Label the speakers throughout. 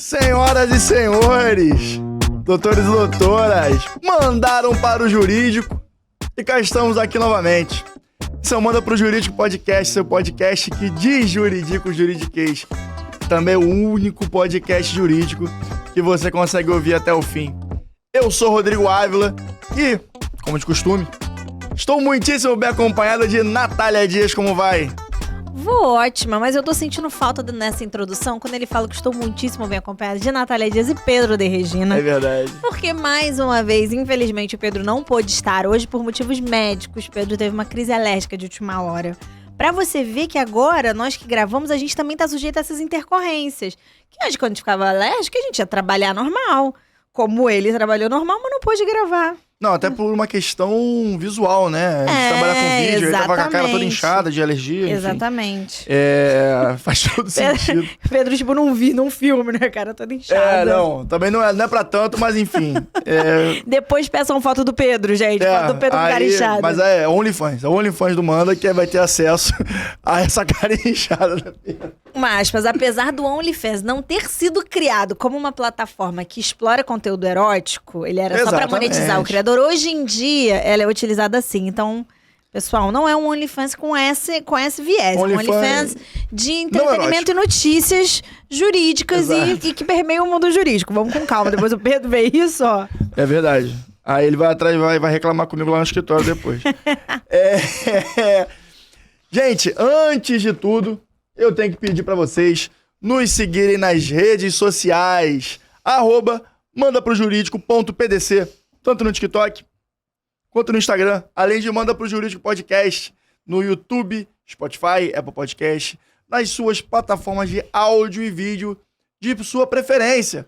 Speaker 1: Senhoras e senhores, doutores e doutoras, mandaram para o jurídico e cá estamos aqui novamente. Esse é o Manda pro Jurídico Podcast, seu podcast que desjuridica o juridiquês. Também é o único podcast jurídico que você consegue ouvir até o fim. Eu sou Rodrigo Ávila e, como de costume, estou muitíssimo bem acompanhada de Natália Dias. Como vai?
Speaker 2: Vou ótima, mas eu tô sentindo falta nessa introdução quando ele fala que estou muitíssimo bem acompanhada de Natália Dias e Pedro de Regina.
Speaker 1: É verdade.
Speaker 2: Porque, mais uma vez, infelizmente, o Pedro não pôde estar hoje por motivos médicos. Pedro teve uma crise alérgica de última hora. Pra você ver que agora, nós que gravamos, a gente também tá sujeito a essas intercorrência. Que antes, quando a gente ficava alérgico, a gente ia trabalhar normal. Como ele trabalhou normal, mas não pôde gravar.
Speaker 1: Não, até por uma questão visual, né? A gente trabalha com vídeo, ele tava com a cara toda inchada de alergia, enfim.
Speaker 2: Exatamente.
Speaker 1: Faz todo sentido.
Speaker 2: Pedro, tipo, não vi num filme, né? A cara toda inchada.
Speaker 1: Não, também não é pra tanto, mas enfim.
Speaker 2: Depois peçam foto do Pedro, gente. Foto do Pedro com cara inchada.
Speaker 1: Mas é OnlyFans. É o OnlyFans do Manda que vai ter acesso a essa cara inchada da Pedro.
Speaker 2: Mas, apesar do OnlyFans não ter sido criado como uma plataforma que explora conteúdo erótico, ele era só pra monetizar o criador. Hoje em dia, ela é utilizada assim. Então, pessoal, não é um OnlyFans com esse viés. É um OnlyFans de entretenimento e notícias jurídicas e que permeia o mundo jurídico. Vamos com calma. Depois o Pedro vê isso, ó.
Speaker 1: É verdade. Aí ele vai atrás e vai reclamar comigo lá no escritório depois. Gente, antes de tudo, eu tenho que pedir pra vocês nos seguirem nas redes sociais. @mandaprojurídico.pdc, tanto no TikTok quanto no Instagram. Além de Manda pro Jurídico Podcast no YouTube, Spotify, Apple Podcast, nas suas plataformas de áudio e vídeo de sua preferência.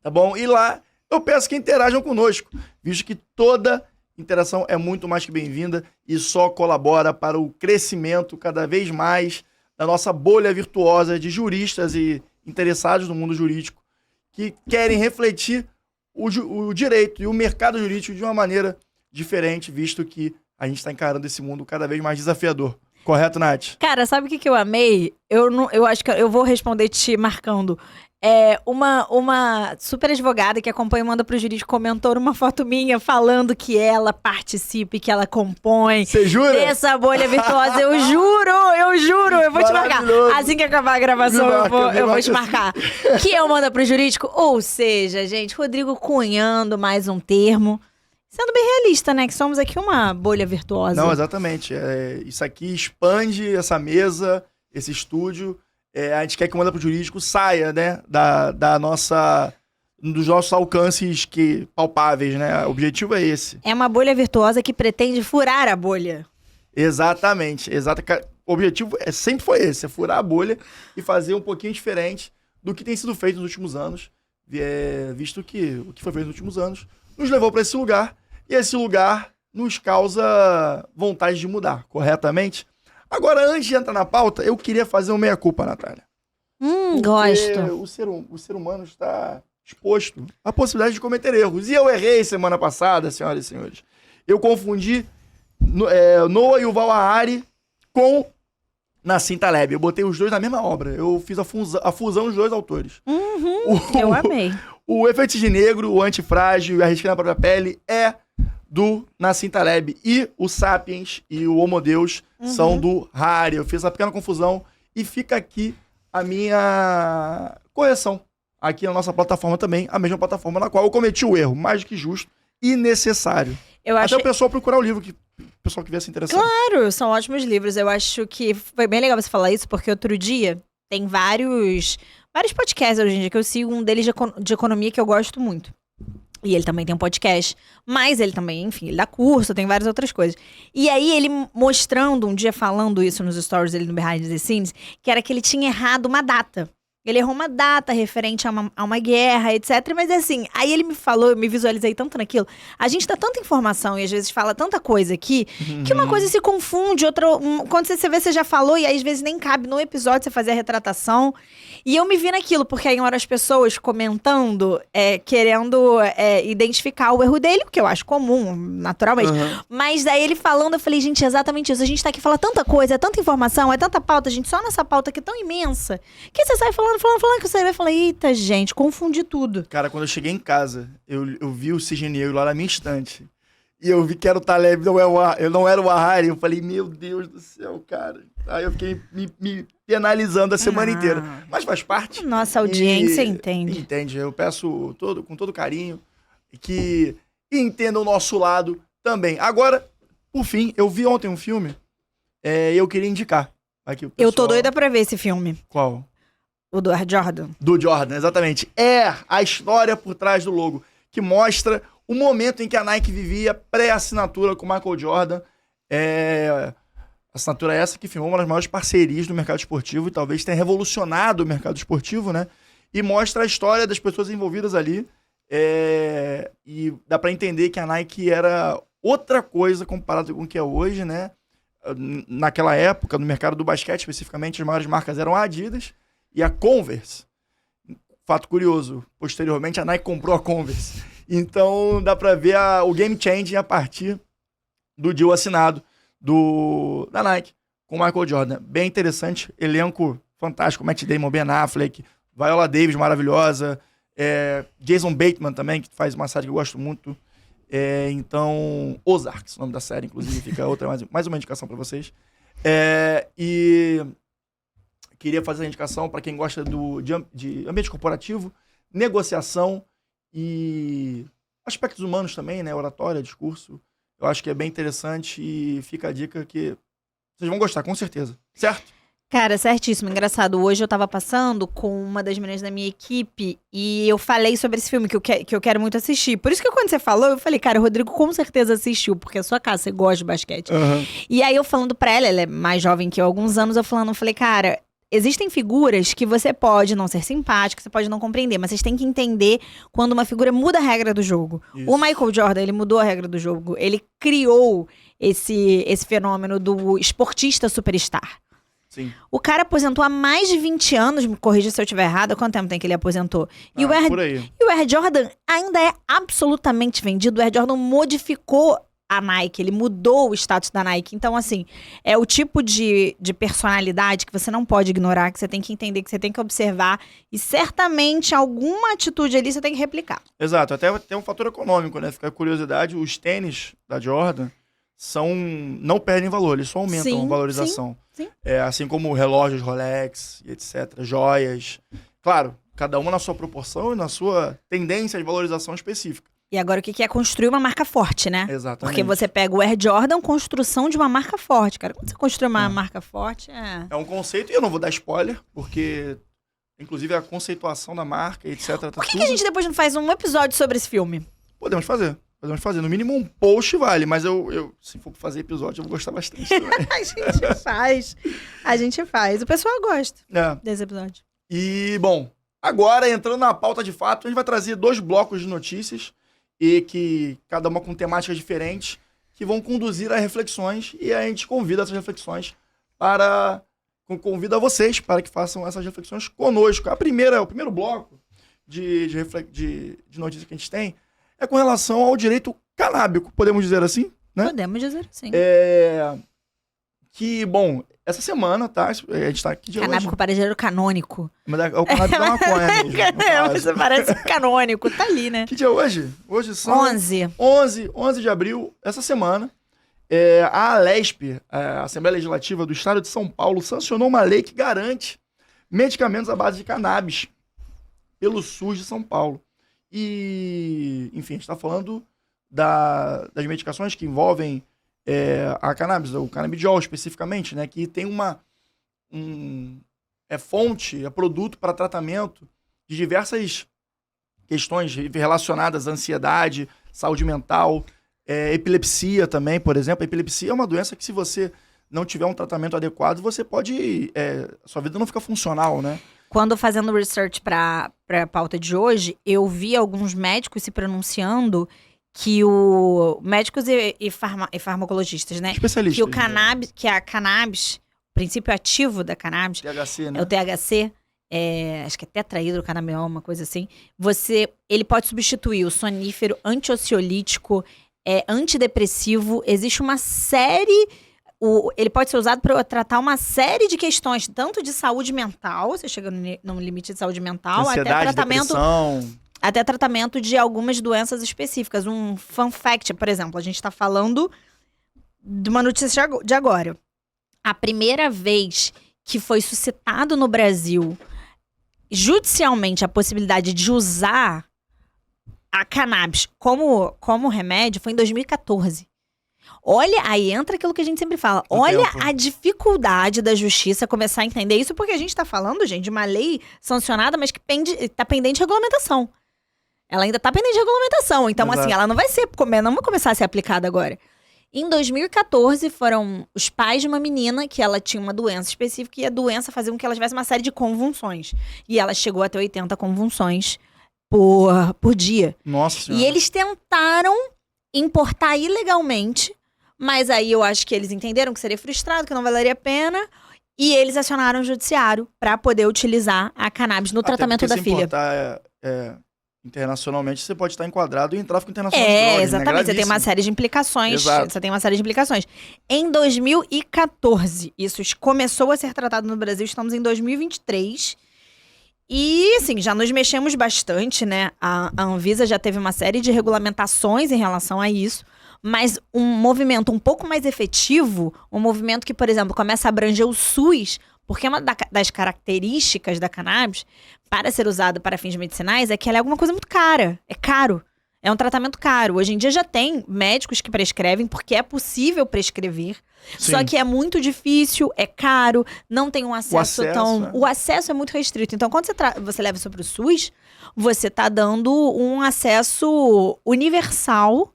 Speaker 1: Tá bom? E lá eu peço que interajam conosco, visto que toda interação é muito mais que bem-vinda e só colabora para o crescimento cada vez mais da nossa bolha virtuosa de juristas e interessados no mundo jurídico que querem refletir o direito e o mercado jurídico de uma maneira diferente, visto que a gente está encarando esse mundo cada vez mais desafiador. Correto, Nath?
Speaker 2: Cara, sabe o que eu amei? Eu acho que eu vou responder te marcando. Uma super advogada que acompanha o Manda pro Jurídico comentou numa foto minha falando que ela participa e que ela compõe.
Speaker 1: Você jura?
Speaker 2: Dessa bolha virtuosa. Eu juro. Eu vou te marcar. Assim que acabar a gravação, eu vou te marcar. Que é o Manda pro Jurídico. Ou seja, gente, Rodrigo cunhando mais um termo. Sendo bem realista, né? Que somos aqui uma bolha virtuosa.
Speaker 1: Não, exatamente. Isso aqui expande essa mesa, esse estúdio. A gente quer que o Manda pro Jurídico saia, né, dos nossos alcances palpáveis, né? O objetivo é esse.
Speaker 2: É uma bolha virtuosa que pretende furar a bolha.
Speaker 1: Exatamente. O objetivo sempre foi esse, furar a bolha e fazer um pouquinho diferente do que tem sido feito nos últimos anos, visto que o que foi feito nos últimos anos nos levou para esse lugar e esse lugar nos causa vontade de mudar, corretamente? Agora, antes de entrar na pauta, eu queria fazer uma meia-culpa, Natália.
Speaker 2: Gosto.
Speaker 1: O ser humano está exposto à possibilidade de cometer erros. E eu errei semana passada, senhoras e senhores. Eu confundi Noah Yuval Harari com Nassim Taleb. Eu botei os dois na mesma obra. Eu fiz a fusão dos dois autores.
Speaker 2: Eu amei.
Speaker 1: O Efeito de Negro, o Antifrágil e a Risca na Própria Pele é do Nassim Taleb. E o Sapiens e o Homo Deus são do Harari. Eu fiz essa pequena confusão e fica aqui a minha correção. Aqui na nossa plataforma também, a mesma plataforma na qual eu cometi o erro, mais do que justo e necessário. Até o pessoal procurar o livro, o pessoal que vier se interessar.
Speaker 2: Claro, são ótimos livros. Eu acho que foi bem legal você falar isso, porque outro dia tem vários podcasts hoje em dia que eu sigo, um deles de economia que eu gosto muito. E ele também tem um podcast, mas ele também, enfim, ele dá curso, tem várias outras coisas. E aí ele mostrando, um dia falando isso nos stories dele no Behind the Scenes, que era que ele tinha errado uma data. Ele errou uma data referente a uma guerra, etc. Mas assim, aí ele me falou, eu me visualizei tanto naquilo. A gente dá tanta informação e às vezes fala tanta coisa aqui, que uma coisa se confunde, outra... Quando você vê, você já falou e aí às vezes nem cabe no episódio você fazer a retratação. E eu me vi naquilo, porque aí uma as pessoas comentando, querendo identificar o erro dele, o que eu acho comum, naturalmente. Mas daí ele falando, eu falei, gente, é exatamente isso. A gente tá aqui falando tanta coisa, é tanta informação, é tanta pauta, gente, só nessa pauta aqui tão imensa, que você sai falando falando que você vai falar, eita, gente, confundi tudo.
Speaker 1: Cara, quando eu cheguei em casa, eu vi o Cisne Negro lá na minha estante. E eu vi que era o Taleb, não era o Ahari. Eu falei, meu Deus do céu, cara. Aí eu fiquei me penalizando a semana inteira. Mas faz parte.
Speaker 2: Nossa audiência entende.
Speaker 1: Entende. Eu peço com todo carinho que entenda o nosso lado também. Agora, por fim, eu vi ontem um filme e eu queria indicar. Aqui,
Speaker 2: Eu tô doida pra ver esse filme.
Speaker 1: Qual?
Speaker 2: O do Air Jordan.
Speaker 1: Do Jordan, exatamente. É a história por trás do logo, que mostra o momento em que a Nike vivia pré-assinatura com o Michael Jordan. Assinatura essa que firmou uma das maiores parcerias do mercado esportivo e talvez tenha revolucionado o mercado esportivo, né? E mostra a história das pessoas envolvidas ali. E dá pra entender que a Nike era outra coisa comparado com o que é hoje, né? Naquela época, no mercado do basquete, especificamente, as maiores marcas eram a Adidas e a Converse. Fato curioso, posteriormente a Nike comprou a Converse. Então dá pra ver o game changing a partir do deal assinado da Nike com o Michael Jordan. Bem interessante, elenco fantástico, Matt Damon, Ben Affleck, Viola Davis maravilhosa, Jason Bateman também, que faz uma série que eu gosto muito. Então, Ozarks, o nome da série, inclusive, fica outra mais uma indicação pra vocês. E queria fazer a indicação para quem gosta de ambiente corporativo, negociação e aspectos humanos também, né? Oratória, discurso. Eu acho que é bem interessante e fica a dica que vocês vão gostar, com certeza. Certo?
Speaker 2: Cara, certíssimo. Engraçado. Hoje eu tava passando com uma das meninas da minha equipe e eu falei sobre esse filme que eu quero muito assistir. Por isso que quando você falou, eu falei, cara, o Rodrigo com certeza assistiu, porque é a sua casa, você gosta de basquete.
Speaker 1: Uhum.
Speaker 2: E aí eu falando pra ela é mais jovem que eu há alguns anos, eu falei, cara, existem figuras que você pode não ser simpático, você pode não compreender, mas vocês têm que entender quando uma figura muda a regra do jogo.
Speaker 1: Isso.
Speaker 2: O Michael Jordan, ele mudou a regra do jogo. Ele criou esse fenômeno do esportista superstar.
Speaker 1: Sim.
Speaker 2: O cara aposentou há mais de 20 anos, me corrija se eu estiver errado, quanto tempo tem que ele aposentou? E o Air Jordan ainda é absolutamente vendido. O Air Jordan modificou a Nike, ele mudou o status da Nike. Então, assim, é o tipo de personalidade que você não pode ignorar, que você tem que entender, que você tem que observar. E certamente alguma atitude ali você tem que replicar.
Speaker 1: Exato, até tem um fator econômico, né? Fica a curiosidade, os tênis da Jordan não perdem valor, eles só aumentam a valorização.
Speaker 2: Sim.
Speaker 1: Assim como relógios Rolex e etc, joias. Claro, cada uma na sua proporção e na sua tendência de valorização específica.
Speaker 2: E agora o que é construir uma marca forte, né?
Speaker 1: Exatamente.
Speaker 2: Porque você pega o Air Jordan, construção de uma marca forte, cara. Quando você constrói uma marca forte,
Speaker 1: É um conceito, e eu não vou dar spoiler, porque inclusive a conceituação da marca, etc.
Speaker 2: Por que a gente depois não faz um episódio sobre esse filme?
Speaker 1: Podemos fazer. No mínimo um post vale, mas eu se for fazer episódio, eu vou gostar bastante também.
Speaker 2: A gente faz. O pessoal gosta desse episódio.
Speaker 1: E, bom, agora entrando na pauta de fato, a gente vai trazer 2 blocos de notícias e que cada uma com temáticas diferentes que vão conduzir a reflexões e a gente convida essas reflexões convida vocês para que façam essas reflexões conosco. O primeiro bloco de notícias que a gente tem é com relação ao direito canábico, podemos dizer assim, né?
Speaker 2: Podemos dizer assim.
Speaker 1: Que, bom, essa semana, tá? A gente tá aqui de
Speaker 2: canábico para gênero canônico.
Speaker 1: Mas é o canábico da maconha mesmo.
Speaker 2: Você parece canônico, tá ali, né?
Speaker 1: Que dia é hoje? Hoje são 11 de abril, essa semana. A Alesp, a Assembleia Legislativa do Estado de São Paulo, sancionou uma lei que garante medicamentos à base de cannabis pelo SUS de São Paulo. E, enfim, a gente está falando das medicações que envolvem a cannabis, o canabidiol especificamente, né? Que tem produto para tratamento de diversas questões relacionadas à ansiedade, saúde mental, epilepsia também, por exemplo. A epilepsia é uma doença que, se você não tiver um tratamento adequado, você pode... sua vida não fica funcional, né?
Speaker 2: Quando fazendo research para a pauta de hoje, eu vi alguns médicos se pronunciando que médicos e farmacologistas, né?
Speaker 1: Especialistas.
Speaker 2: Que o cannabis, que a cannabis, o princípio ativo da cannabis,
Speaker 1: THC, né?
Speaker 2: É o THC, acho que é tetrahidrocannabinol, uma coisa assim. Ele pode substituir o sonífero, antiociolítico, antidepressivo. Existe uma série... ele pode ser usado para tratar uma série de questões, tanto de saúde mental, você chega no limite de saúde mental,
Speaker 1: Ansiedade, depressão.
Speaker 2: até tratamento de algumas doenças específicas. Um fun fact, por exemplo, a gente está falando de uma notícia de agora. A primeira vez que foi suscitado no Brasil, judicialmente, a possibilidade de usar a cannabis como remédio foi em 2014. Olha, aí entra aquilo que a gente sempre fala. Olha a dificuldade da justiça começar a entender isso, porque a gente tá falando, gente, de uma lei sancionada, mas que tá pendente de regulamentação. Ela ainda tá pendente de regulamentação. Então,
Speaker 1: Exato.
Speaker 2: assim, ela não vai começar a ser aplicada agora. Em 2014, foram os pais de uma menina que ela tinha uma doença específica e a doença fazia com que ela tivesse uma série de convulsões. E ela chegou a ter 80 convulsões por dia.
Speaker 1: Nossa Senhora.
Speaker 2: E eles tentaram importar ilegalmente, mas aí eu acho que eles entenderam que seria frustrado, que não valeria a pena, e eles acionaram o judiciário para poder utilizar a cannabis no tratamento da
Speaker 1: se
Speaker 2: filha.
Speaker 1: Importar, internacionalmente, você pode estar enquadrado em tráfico internacional de drogas,
Speaker 2: Exatamente.
Speaker 1: né?
Speaker 2: Você tem uma série de implicações.
Speaker 1: Exato.
Speaker 2: Você tem uma série de implicações. Em 2014, isso começou a ser tratado no Brasil, estamos em 2023. E, assim, já nos mexemos bastante, né? A Anvisa já teve uma série de regulamentações em relação a isso, mas um movimento um pouco mais efetivo, um movimento que, por exemplo, começa a abranger o SUS, porque uma das características da cannabis, para ser usado para fins medicinais, é que ela é alguma coisa muito cara. É caro. É um tratamento caro. Hoje em dia já tem médicos que prescrevem, porque é possível prescrever.
Speaker 1: Sim.
Speaker 2: Só que é muito difícil, é caro, não tem um acesso tão... O acesso é muito restrito. Então, quando você leva isso para o SUS, você está dando um acesso universal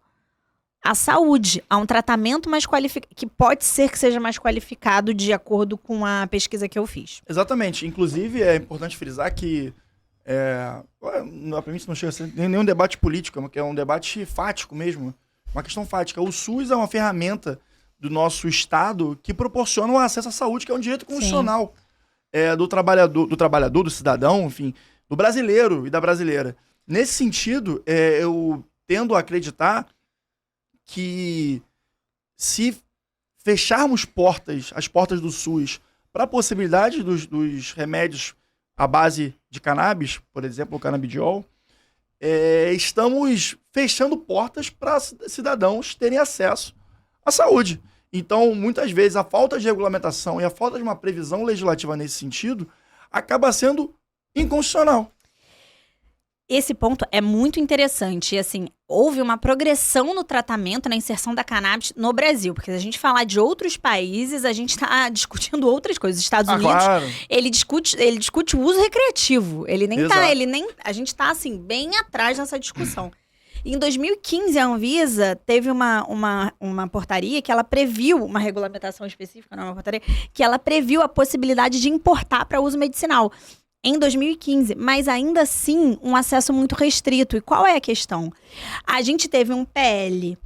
Speaker 2: à saúde, a um tratamento mais qualificado, que pode ser que seja mais qualificado de acordo com a pesquisa que eu fiz.
Speaker 1: Exatamente. Inclusive, é importante frisar que para mim isso não chega a ser nenhum debate político, é um debate fático mesmo, uma questão fática. O SUS é uma ferramenta do nosso Estado que proporciona o acesso à saúde, que é um direito constitucional do trabalhador, do cidadão, enfim, do brasileiro e da brasileira. Nesse sentido, eu tendo a acreditar que se fecharmos as portas do SUS para a possibilidade dos remédios à base de cannabis, por exemplo, o canabidiol, estamos fechando portas para cidadãos terem acesso à saúde. Então, muitas vezes, a falta de regulamentação e a falta de uma previsão legislativa nesse sentido acaba sendo inconstitucional.
Speaker 2: Esse ponto é muito interessante. E, assim, houve uma progressão no tratamento, na inserção da cannabis no Brasil. Porque se a gente falar de outros países, a gente está discutindo outras coisas. Os Estados Unidos,
Speaker 1: claro.
Speaker 2: ele discute o uso recreativo. Ele nem
Speaker 1: Exato.
Speaker 2: a gente está, assim, bem atrás nessa discussão. Em 2015, a Anvisa teve uma portaria que ela previu, uma regulamentação específica, não é uma portaria, que ela previu a possibilidade de importar para uso medicinal. Em 2015, mas ainda assim um acesso muito restrito. E qual é a questão? A gente teve um PL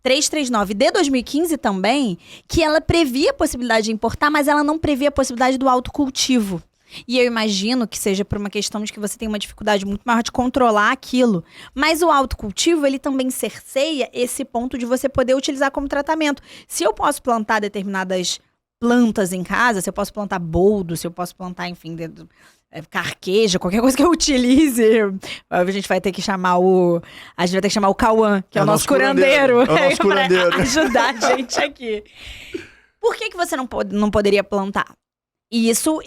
Speaker 2: 339 de 2015 também, que ela previa a possibilidade de importar, mas ela não previa a possibilidade do autocultivo. E eu imagino que seja por uma questão de que você tem uma dificuldade muito maior de controlar aquilo. Mas o autocultivo, ele também cerceia esse ponto de você poder utilizar como tratamento. Se eu posso plantar determinadas plantas em casa, se eu posso plantar boldo, se eu posso plantar, enfim, carqueja, qualquer coisa que eu utilize, a gente vai ter que chamar o Cauã, que é o nosso curandeiro.
Speaker 1: É o nosso curandeiro.
Speaker 2: Pra ajudar a gente aqui. Por que você não poderia plantar? E isso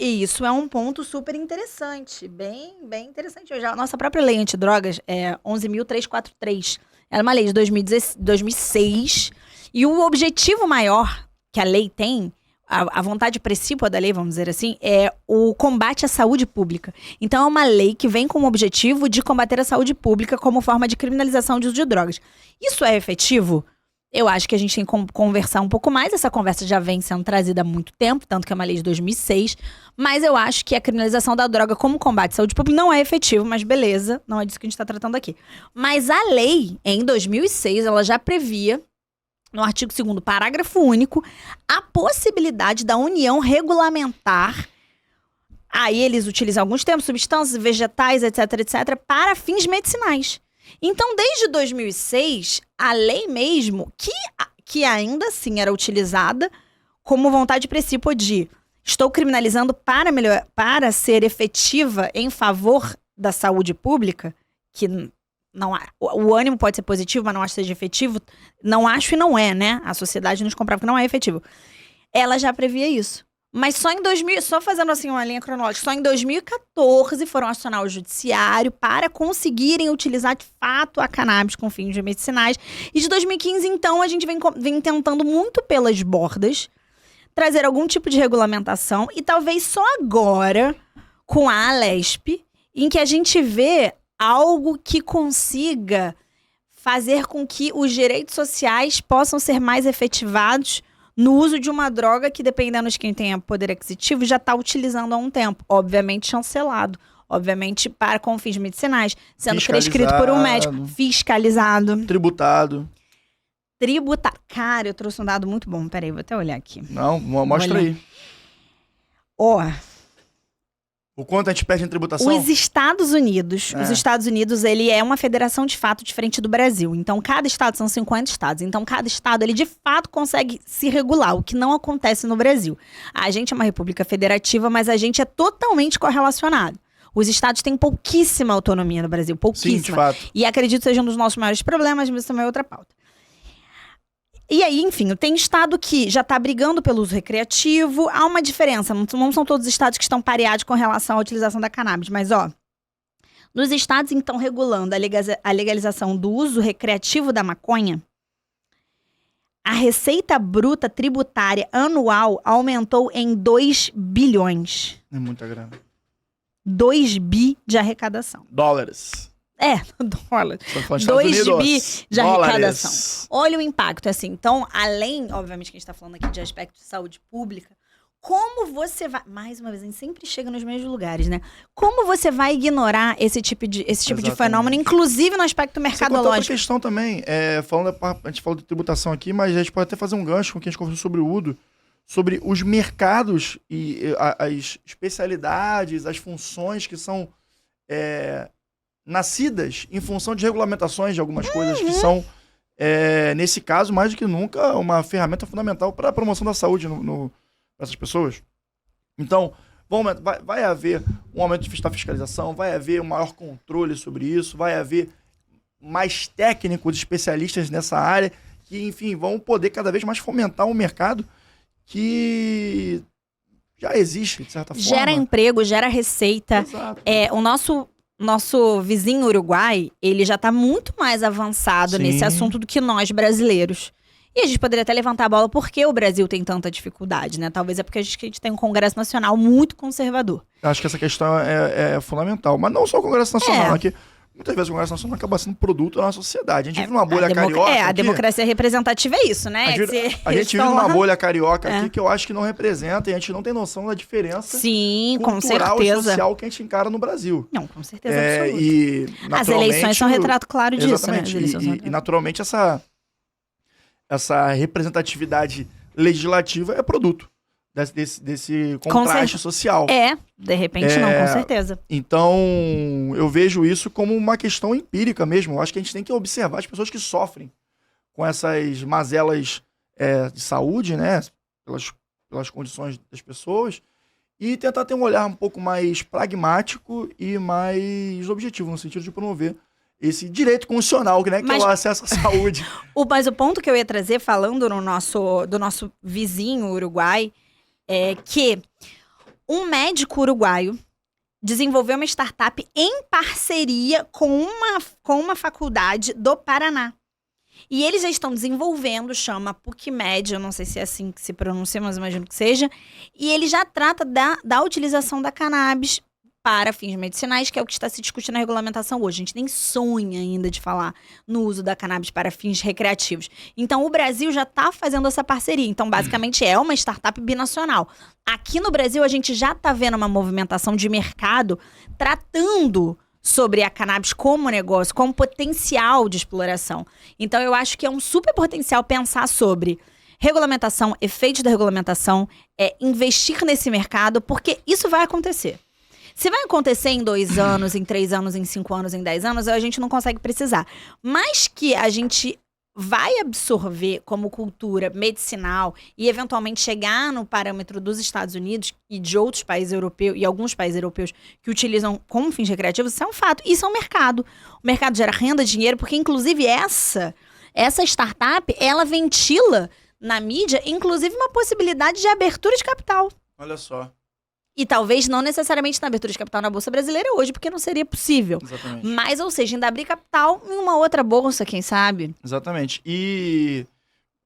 Speaker 2: é um ponto super interessante, bem interessante. A nossa própria lei antidrogas é 11.343. Ela é uma lei de 2006. E o objetivo maior que a lei tem, a vontade principal da lei, vamos dizer assim, é o combate à saúde pública. Então, é uma lei que vem com o objetivo de combater a saúde pública como forma de criminalização de uso de drogas. Isso é efetivo? Eu acho que a gente tem que conversar um pouco mais. Essa conversa já vem sendo trazida há muito tempo, tanto que é uma lei de 2006. Mas eu acho que a criminalização da droga como combate à saúde pública não é efetivo, mas beleza, não é disso que a gente está tratando aqui. Mas a lei, em 2006, ela já previa, no artigo 2º, parágrafo único, a possibilidade da União regulamentar, aí eles utilizam alguns termos, substâncias, vegetais, etc, para fins medicinais. Então, desde 2006, a lei mesmo, que ainda assim era utilizada como vontade principal de estou criminalizando para ser efetiva em favor da saúde pública, que não há, o ânimo pode ser positivo, mas não acho que seja efetivo, não acho e não é, né? A sociedade nos comprova que não é efetivo. Ela já previa isso. Mas só fazendo assim uma linha cronológica, só em 2014 foram acionar o judiciário para conseguirem utilizar de fato a cannabis com fins medicinais. E de 2015, então, a gente vem tentando muito pelas bordas trazer algum tipo de regulamentação. E talvez só agora, com a Alesp, em que a gente vê algo que consiga fazer com que os direitos sociais possam ser mais efetivados no uso de uma droga que, dependendo de quem tenha poder aquisitivo, já está utilizando há um tempo. Obviamente chancelado. Obviamente com fins medicinais. Sendo prescrito por um médico. Fiscalizado.
Speaker 1: Tributado.
Speaker 2: Cara, eu trouxe um dado muito bom. Peraí, vou até olhar aqui.
Speaker 1: Não, mostra aí. O quanto a gente perde em tributação?
Speaker 2: Os Estados Unidos, ele é uma federação de fato diferente do Brasil. Então, cada estado são 50 estados. Então, cada estado, ele de fato consegue se regular, o que não acontece no Brasil. A gente é uma república federativa, mas a gente é totalmente correlacionado. Os estados têm pouquíssima autonomia no Brasil, pouquíssima.
Speaker 1: Sim, de fato.
Speaker 2: E acredito que seja um dos nossos maiores problemas, mas isso também é outra pauta. E aí, enfim, tem estado que já está brigando pelo uso recreativo. Há uma diferença, não são todos os estados que estão pareados com relação à utilização da cannabis. Mas, nos estados, então, regulando a legalização do uso recreativo da maconha, a receita bruta tributária anual aumentou em 2 bilhões.
Speaker 1: É muita grana.
Speaker 2: 2 bi de arrecadação.
Speaker 1: Dólares.
Speaker 2: Dólar.
Speaker 1: 2
Speaker 2: bi de arrecadação.
Speaker 1: Dólares.
Speaker 2: Olha o impacto, assim. Então, além, obviamente, que a gente tá falando aqui de aspecto de saúde pública, como você vai... Mais uma vez, a gente sempre chega nos mesmos lugares, né? Como você vai ignorar esse tipo de fenômeno, inclusive no aspecto mercadológico?
Speaker 1: Outra questão também, a gente falou de tributação aqui, mas a gente pode até fazer um gancho com o que a gente conversou sobre o UDO, sobre os mercados e as especialidades, as funções que são... nascidas em função de regulamentações de algumas coisas que são, nesse caso, mais do que nunca, uma ferramenta fundamental para a promoção da saúde para essas pessoas. Então, vai haver um aumento da fiscalização, vai haver um maior controle sobre isso, vai haver mais técnicos, especialistas nessa área, que, enfim, vão poder cada vez mais fomentar um mercado que já existe, de certa forma.
Speaker 2: Gera emprego, gera receita.
Speaker 1: Exato.
Speaker 2: O nosso vizinho Uruguai, ele já está muito mais avançado nesse assunto do que nós brasileiros. E a gente poderia até levantar a bola por que o Brasil tem tanta dificuldade, né? Talvez é porque a gente tem um Congresso Nacional muito conservador.
Speaker 1: Eu acho que essa questão é fundamental. Mas não só o Congresso Nacional, que muitas vezes o Congresso Nacional acaba sendo produto da nossa sociedade. A gente vive numa bolha carioca.
Speaker 2: A democracia representativa é isso, né?
Speaker 1: A gente vive numa bolha carioca aqui que eu acho que não representa e a gente não tem noção da diferença cultural e social que a gente encara no Brasil.
Speaker 2: Não, com certeza absoluta.
Speaker 1: E,
Speaker 2: as eleições são um retrato claro disso,
Speaker 1: exatamente,
Speaker 2: né?
Speaker 1: E naturalmente essa representatividade legislativa é produto desse contraste social.
Speaker 2: De repente não, com certeza.
Speaker 1: Então, eu vejo isso como uma questão empírica mesmo. Eu acho que a gente tem que observar as pessoas que sofrem com essas mazelas de saúde, né? Pelas condições das pessoas, e tentar ter um olhar um pouco mais pragmático e mais objetivo, no sentido de promover esse direito constitucional, né, que é o acesso à saúde.
Speaker 2: Mas o ponto que eu ia trazer, falando do nosso vizinho Uruguai, é que um médico uruguaio desenvolveu uma startup em parceria com uma faculdade do Paraná. E eles já estão desenvolvendo, chama PUCMed, eu não sei se é assim que se pronuncia, mas imagino que seja. E ele já trata da utilização da cannabis para fins medicinais, que é o que está se discutindo na regulamentação hoje. A gente nem sonha ainda de falar no uso da cannabis para fins recreativos. Então, o Brasil já está fazendo essa parceria. Então, basicamente, é uma startup binacional. Aqui no Brasil, a gente já está vendo uma movimentação de mercado tratando sobre a cannabis como negócio, como potencial de exploração. Então, eu acho que é um super potencial pensar sobre regulamentação, efeitos da regulamentação, investir nesse mercado, porque isso vai acontecer. Se vai acontecer em 2 anos, em 3 anos, em 5 anos, em 10 anos, a gente não consegue precisar. Mas que a gente vai absorver como cultura medicinal e eventualmente chegar no parâmetro dos Estados Unidos e de outros países europeus e alguns países europeus que utilizam como fins recreativos, isso é um fato. Isso é um mercado. O mercado gera renda, dinheiro, porque inclusive essa startup, ela ventila na mídia, inclusive uma possibilidade de abertura de capital.
Speaker 1: Olha só.
Speaker 2: E talvez não necessariamente na abertura de capital na Bolsa Brasileira hoje, porque não seria possível.
Speaker 1: Exatamente.
Speaker 2: Mas, ou seja, ainda abrir capital em uma outra bolsa, quem sabe?
Speaker 1: Exatamente. E,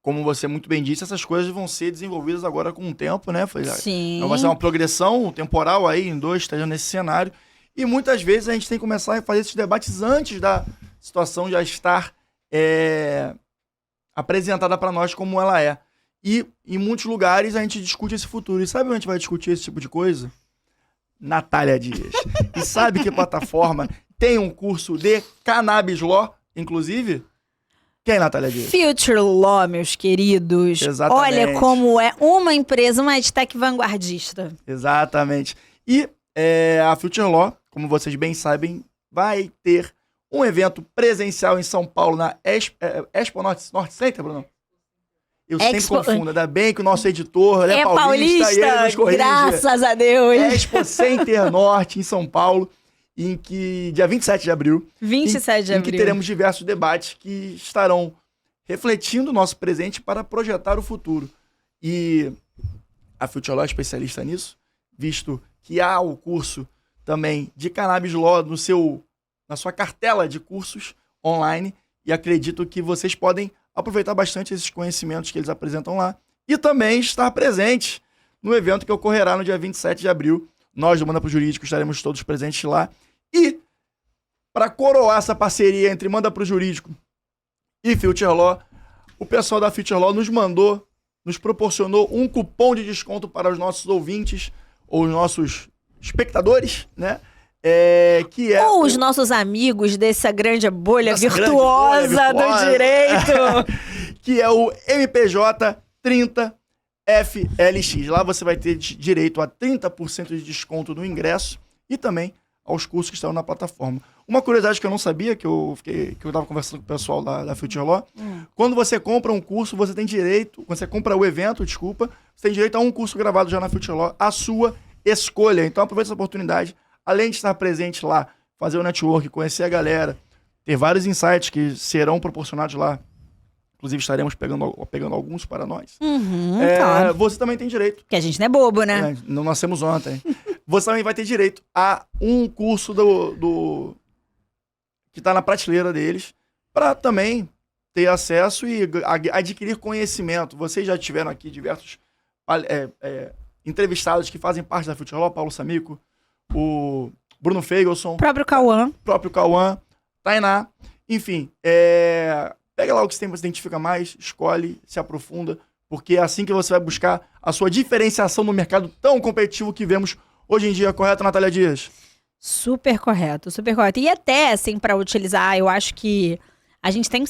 Speaker 1: como você muito bem disse, essas coisas vão ser desenvolvidas agora com o tempo, né?
Speaker 2: Sim.
Speaker 1: Vai ser uma progressão temporal aí, em 2, 3 anos nesse cenário. E muitas vezes a gente tem que começar a fazer esses debates antes da situação já estar apresentada para nós como ela é. E em muitos lugares a gente discute esse futuro. E sabe onde a gente vai discutir esse tipo de coisa? Natália Dias. E sabe que plataforma tem um curso de Cannabis Law, inclusive? Quem, Natália Dias?
Speaker 2: Future Law, meus queridos.
Speaker 1: Exatamente.
Speaker 2: Olha como é uma empresa, uma edtech vanguardista.
Speaker 1: Exatamente. E a Future Law, como vocês bem sabem, vai ter um evento presencial em São Paulo, na Expo Norte Center, Bruno? Eu sempre confundo, ainda bem que o nosso editor é paulista e ele nos corrige.
Speaker 2: Graças a Deus.
Speaker 1: Expo Center Norte, em São Paulo, em que, dia 27 de abril,
Speaker 2: 27 de abril.
Speaker 1: Em que teremos diversos debates que estarão refletindo o nosso presente para projetar o futuro. E a Future Law é especialista nisso, visto que há o curso também de Cannabis Law na sua cartela de cursos online, e acredito que vocês podem aproveitar bastante esses conhecimentos que eles apresentam lá e também estar presente no evento que ocorrerá no dia 27 de abril. Nós do Manda Pro Jurídico estaremos todos presentes lá. E, para coroar essa parceria entre Manda Pro Jurídico e Future Law, o pessoal da Future Law nos proporcionou um cupom de desconto para os nossos ouvintes ou os nossos espectadores, né?
Speaker 2: Ou os nossos amigos dessa grande bolha virtuosa do direito.
Speaker 1: Que é o MPJ 30 FLX. Lá você vai ter direito a 30% de desconto no ingresso e também aos cursos que estão na plataforma. Uma curiosidade que eu não sabia, que eu estava conversando com o pessoal da Future Law, quando você compra um curso, você tem direito, quando você compra o evento, você tem direito a um curso gravado já na Future Law, a sua escolha. Então aproveita essa oportunidade. Além de estar presente lá, fazer o network, conhecer a galera, ter vários insights que serão proporcionados lá. Inclusive, estaremos pegando alguns para nós.
Speaker 2: Claro.
Speaker 1: Você também tem direito.
Speaker 2: Que a gente não é bobo, né?
Speaker 1: Não nascemos ontem. Você também vai ter direito a um curso que está na prateleira deles, para também ter acesso e adquirir conhecimento. Vocês já tiveram aqui diversos entrevistados que fazem parte da Future Law, Paulo Samico, o Bruno Feigelson,
Speaker 2: O próprio
Speaker 1: Cauã, Tainá, enfim, pega lá o que você identifica mais, escolhe, se aprofunda, porque é assim que você vai buscar a sua diferenciação no mercado tão competitivo que vemos hoje em dia, correto, Natália Dias?
Speaker 2: Super correto, super correto. E até, assim, para utilizar, eu acho que a gente tem que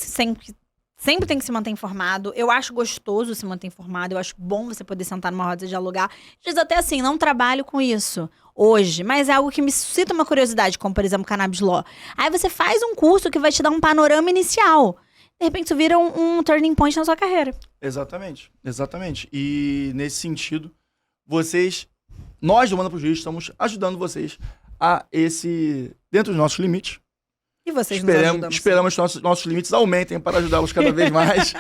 Speaker 2: sempre tem que se manter informado. Eu acho gostoso se manter informado. Eu acho bom você poder sentar numa roda e dialogar. Diz até assim, não trabalho com isso hoje, mas é algo que me suscita uma curiosidade, como, por exemplo, Cannabis Law. Aí você faz um curso que vai te dar um panorama inicial. De repente, isso vira um turning point na sua carreira.
Speaker 1: Exatamente. E, nesse sentido, nós do Manda Pro Jurídico, estamos ajudando vocês dentro dos nossos limites.
Speaker 2: E vocês nos ajudam.
Speaker 1: Esperamos que nossos limites aumentem para ajudá-los cada vez mais.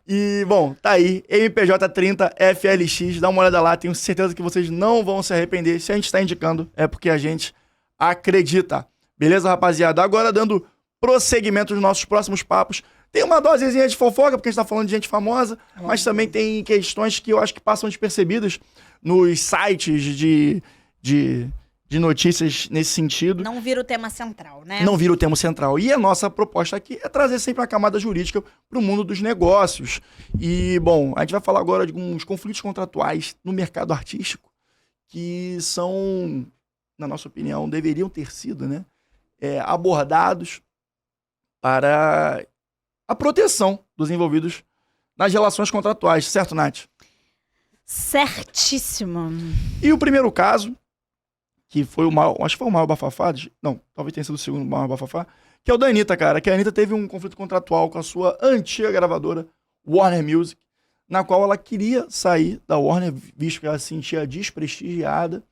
Speaker 1: E, bom, tá aí. MPJ30 FLX. Dá uma olhada lá. Tenho certeza que vocês não vão se arrepender. Se a gente está indicando, é porque a gente acredita. Beleza, rapaziada? Agora, dando prosseguimento nos nossos próximos papos. Tem uma dosezinha de fofoca, porque a gente tá falando de gente famosa, mas também tem questões que eu acho que passam despercebidas nos sites de notícias nesse sentido.
Speaker 2: Não vira o tema central, né?
Speaker 1: Não vira o tema central. E a nossa proposta aqui é trazer sempre a camada jurídica para o mundo dos negócios. E, bom, a gente vai falar agora de alguns conflitos contratuais no mercado artístico que são, na nossa opinião, deveriam ter sido, né, abordados para a proteção dos envolvidos nas relações contratuais. Certo, Nath?
Speaker 2: Certíssimo.
Speaker 1: E o primeiro caso, que foi acho que foi o maior bafafá, talvez tenha sido o segundo maior bafafá, que é o da Anitta, cara. Que a Anitta teve um conflito contratual com a sua antiga gravadora, Warner Music, na qual ela queria sair da Warner, visto que ela se sentia desprestigiada.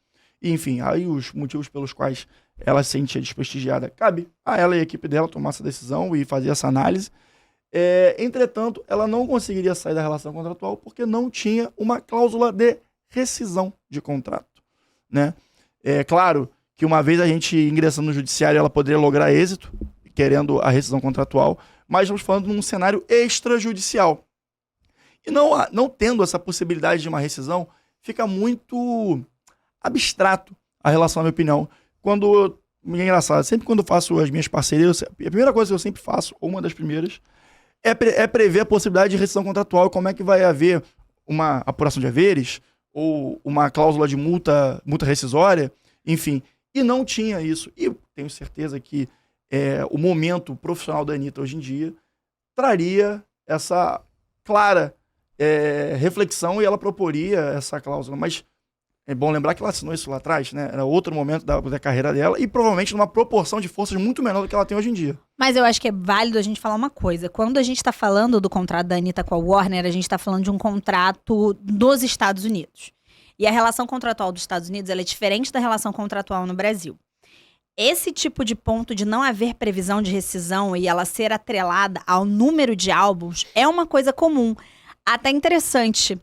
Speaker 1: E, enfim, aí os motivos pelos quais ela se sentia desprestigiada, cabe a ela e a equipe dela tomar essa decisão e fazer essa análise. Entretanto, ela não conseguiria sair da relação contratual porque não tinha uma cláusula de rescisão de contrato, né? É claro que uma vez a gente ingressando no judiciário, ela poderia lograr êxito, querendo a rescisão contratual, mas estamos falando num cenário extrajudicial. E não tendo essa possibilidade de uma rescisão, fica muito abstrato a relação, na minha opinião. É engraçado, sempre quando eu faço as minhas parcerias, a primeira coisa que eu sempre faço, ou uma das primeiras, é prever a possibilidade de rescisão contratual, como é que vai haver uma apuração de haveres, ou uma cláusula de multa rescisória, enfim. E não tinha isso. E eu tenho certeza que o momento profissional da Anitta hoje em dia traria essa clara reflexão e ela proporia essa cláusula. Mas é bom lembrar que ela assinou isso lá atrás, né? Era outro momento da carreira dela e provavelmente numa proporção de forças muito menor do que ela tem hoje em dia.
Speaker 2: Mas eu acho que é válido a gente falar uma coisa. Quando a gente tá falando do contrato da Anitta com a Warner, a gente tá falando de um contrato dos Estados Unidos. E a relação contratual dos Estados Unidos ela é diferente da relação contratual no Brasil. Esse tipo de ponto de não haver previsão de rescisão e ela ser atrelada ao número de álbuns é uma coisa comum. Até interessante.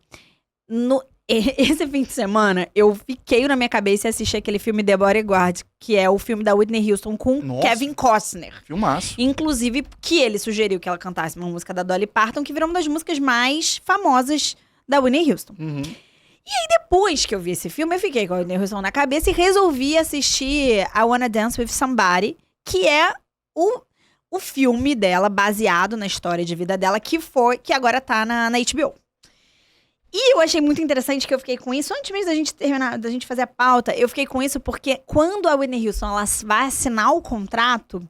Speaker 2: Esse fim de semana, eu fiquei na minha cabeça e assisti aquele filme The Bodyguard, que é o filme da Whitney Houston com Kevin Costner.
Speaker 1: Filmaço.
Speaker 2: Inclusive, que ele sugeriu que ela cantasse uma música da Dolly Parton, que virou uma das músicas mais famosas da Whitney Houston.
Speaker 1: Uhum.
Speaker 2: E aí, depois que eu vi esse filme, eu fiquei com a Whitney Houston na cabeça e resolvi assistir I Wanna Dance With Somebody, que é o filme dela, baseado na história de vida dela, que agora tá na HBO. E eu achei muito interessante que eu fiquei com isso, antes mesmo da gente terminar, da gente fazer a pauta, eu fiquei com isso porque quando a Whitney Houston ela vai assinar o contrato,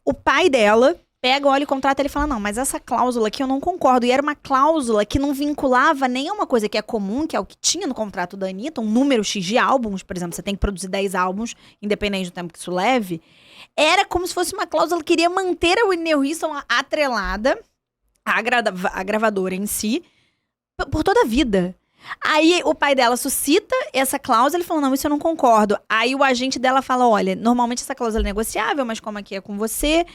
Speaker 2: o pai dela pega, olha o contrato e ele fala, não, mas essa cláusula aqui eu não concordo. E era uma cláusula que não vinculava nenhuma coisa que é comum, que é o que tinha no contrato da Anitta, um número X de álbuns, por exemplo, você tem que produzir 10 álbuns, independente do tempo que isso leve. Era como se fosse uma cláusula que queria manter a Whitney Houston atrelada à gravadora em si, por toda a vida. Aí o pai dela suscita essa cláusula e falou, não, isso eu não concordo. Aí o agente dela fala, olha, normalmente essa cláusula é negociável, mas como aqui é com você,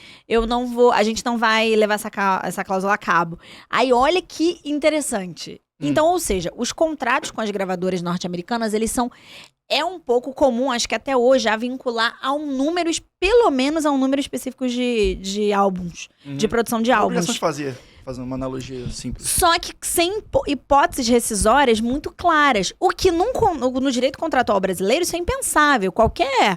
Speaker 2: a gente não vai levar essa cláusula a cabo. Aí olha que interessante. Então, ou seja, os contratos com as gravadoras norte-americanas, é um pouco comum, acho que até hoje, a vincular a pelo menos a um número específico de álbuns, de produção de álbuns.
Speaker 1: Fazendo uma analogia simples.
Speaker 2: Só que sem hipóteses rescisórias muito claras. O que no direito contratual brasileiro isso é impensável. Qualquer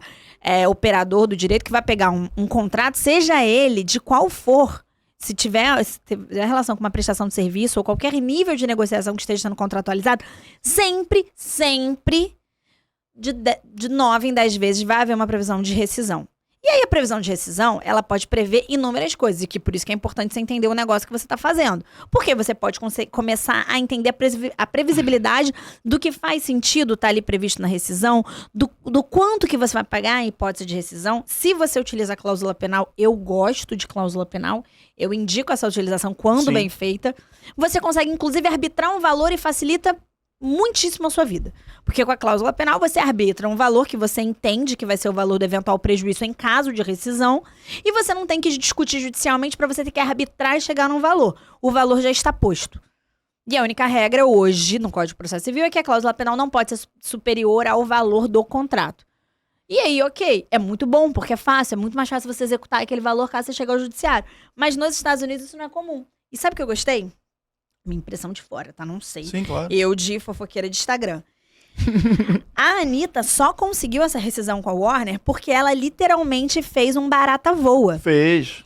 Speaker 2: operador do direito que vai pegar um contrato, seja ele de qual for, se tiver relação com uma prestação de serviço ou qualquer nível de negociação que esteja sendo contratualizado, sempre, de 9 em 10 vezes vai haver uma previsão de rescisão. E aí a previsão de rescisão, ela pode prever inúmeras coisas, e que por isso que é importante você entender o negócio que você está fazendo. Porque você pode começar a entender a previsibilidade do que faz sentido estar ali previsto na rescisão, do quanto que você vai pagar em hipótese de rescisão. Se você utiliza a cláusula penal, eu gosto de cláusula penal, eu indico essa utilização quando bem feita. Você consegue, inclusive, arbitrar um valor e facilita muitíssimo a sua vida. Porque com a cláusula penal você arbitra um valor que você entende que vai ser o valor do eventual prejuízo em caso de rescisão e você não tem que discutir judicialmente para você ter que arbitrar e chegar num valor. O valor já está posto. E a única regra hoje no Código de Processo Civil é que a cláusula penal não pode ser superior ao valor do contrato. E aí, ok, é muito bom, porque é fácil, é muito mais fácil você executar aquele valor caso você chegue ao judiciário. Mas nos Estados Unidos isso não é comum. E sabe o que eu gostei? Minha impressão de fora, tá? Não sei.
Speaker 1: Sim, claro.
Speaker 2: Eu de fofoqueira de Instagram. A Anitta só conseguiu essa rescisão com a Warner porque ela literalmente fez um barata voa.
Speaker 1: Fez.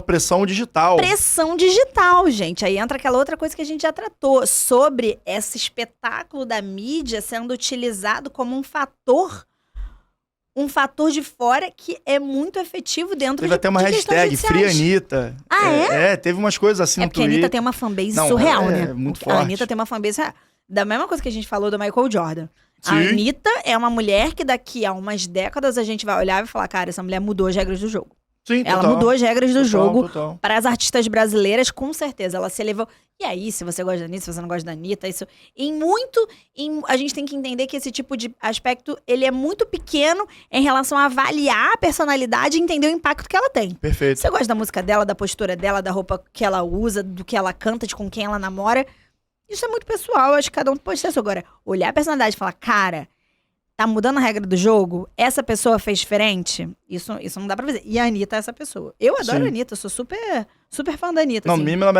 Speaker 1: Pressão digital.
Speaker 2: Pressão digital, gente. Aí entra aquela outra coisa que a gente já tratou. Sobre esse espetáculo da mídia sendo utilizado como um fator de fora que é muito efetivo dentro
Speaker 1: Teve até uma hashtag, Free Anitta.
Speaker 2: Ah,
Speaker 1: teve umas coisas assim no
Speaker 2: Twitter. Porque a Anitta tem uma fanbase surreal, né?
Speaker 1: É muito forte.
Speaker 2: A Anitta tem uma fanbase da mesma coisa que a gente falou do Michael Jordan.
Speaker 1: Sim.
Speaker 2: A Anitta é uma mulher que daqui a umas décadas a gente vai olhar e vai falar, cara, essa mulher mudou as regras do jogo.
Speaker 1: Sim,
Speaker 2: Ela
Speaker 1: total.
Speaker 2: mudou as regras do jogo.
Speaker 1: Total.
Speaker 2: Para as artistas brasileiras, com certeza, ela se elevou. E aí, se você gosta da Anitta, se você não gosta da Anitta, isso... a gente tem que entender que esse tipo de aspecto, ele é muito pequeno em relação a avaliar a personalidade e entender o impacto que ela tem.
Speaker 1: Perfeito.
Speaker 2: Você gosta da música dela, da postura dela, da roupa que ela usa, do que ela canta, de com quem ela namora. Isso é muito pessoal, eu acho que cada um pode ter isso. Agora, olhar a personalidade e falar, cara, tá mudando a regra do jogo, essa pessoa fez diferente, isso não dá pra fazer. E a Anitta é essa pessoa. Eu adoro
Speaker 1: Sim.
Speaker 2: a Anitta, eu sou super fã da Anitta.
Speaker 1: Não,
Speaker 2: assim.
Speaker 1: mínimo ela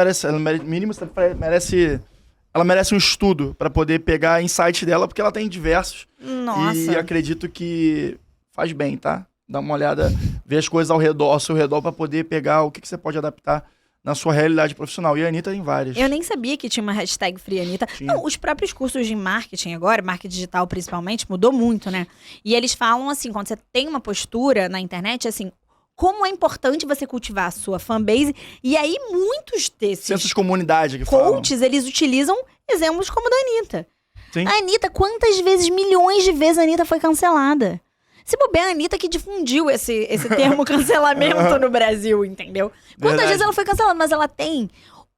Speaker 1: merece um estudo pra poder pegar insight dela, porque ela tem diversos.
Speaker 2: Nossa.
Speaker 1: E acredito que faz bem, tá? Dá uma olhada, ver as coisas ao seu redor, pra poder pegar o que você pode adaptar na sua realidade profissional. E a Anitta tem várias.
Speaker 2: Eu nem sabia que tinha uma hashtag Free Anitta.
Speaker 1: Tinha.
Speaker 2: Não, os próprios cursos de marketing agora, marketing digital principalmente, mudou muito, né? E eles falam assim, quando você tem uma postura na internet, assim, como é importante você cultivar a sua fanbase. E aí, muitos desses
Speaker 1: Senso de comunidade que falam.
Speaker 2: coaches, eles utilizam exemplos como o da Anitta.
Speaker 1: Sim.
Speaker 2: A Anitta, quantas vezes, milhões de vezes a Anitta foi cancelada? Se bobear, a Anitta que difundiu esse termo cancelamento no Brasil, entendeu? Quantas
Speaker 1: Verdade.
Speaker 2: vezes ela foi cancelada? Mas ela tem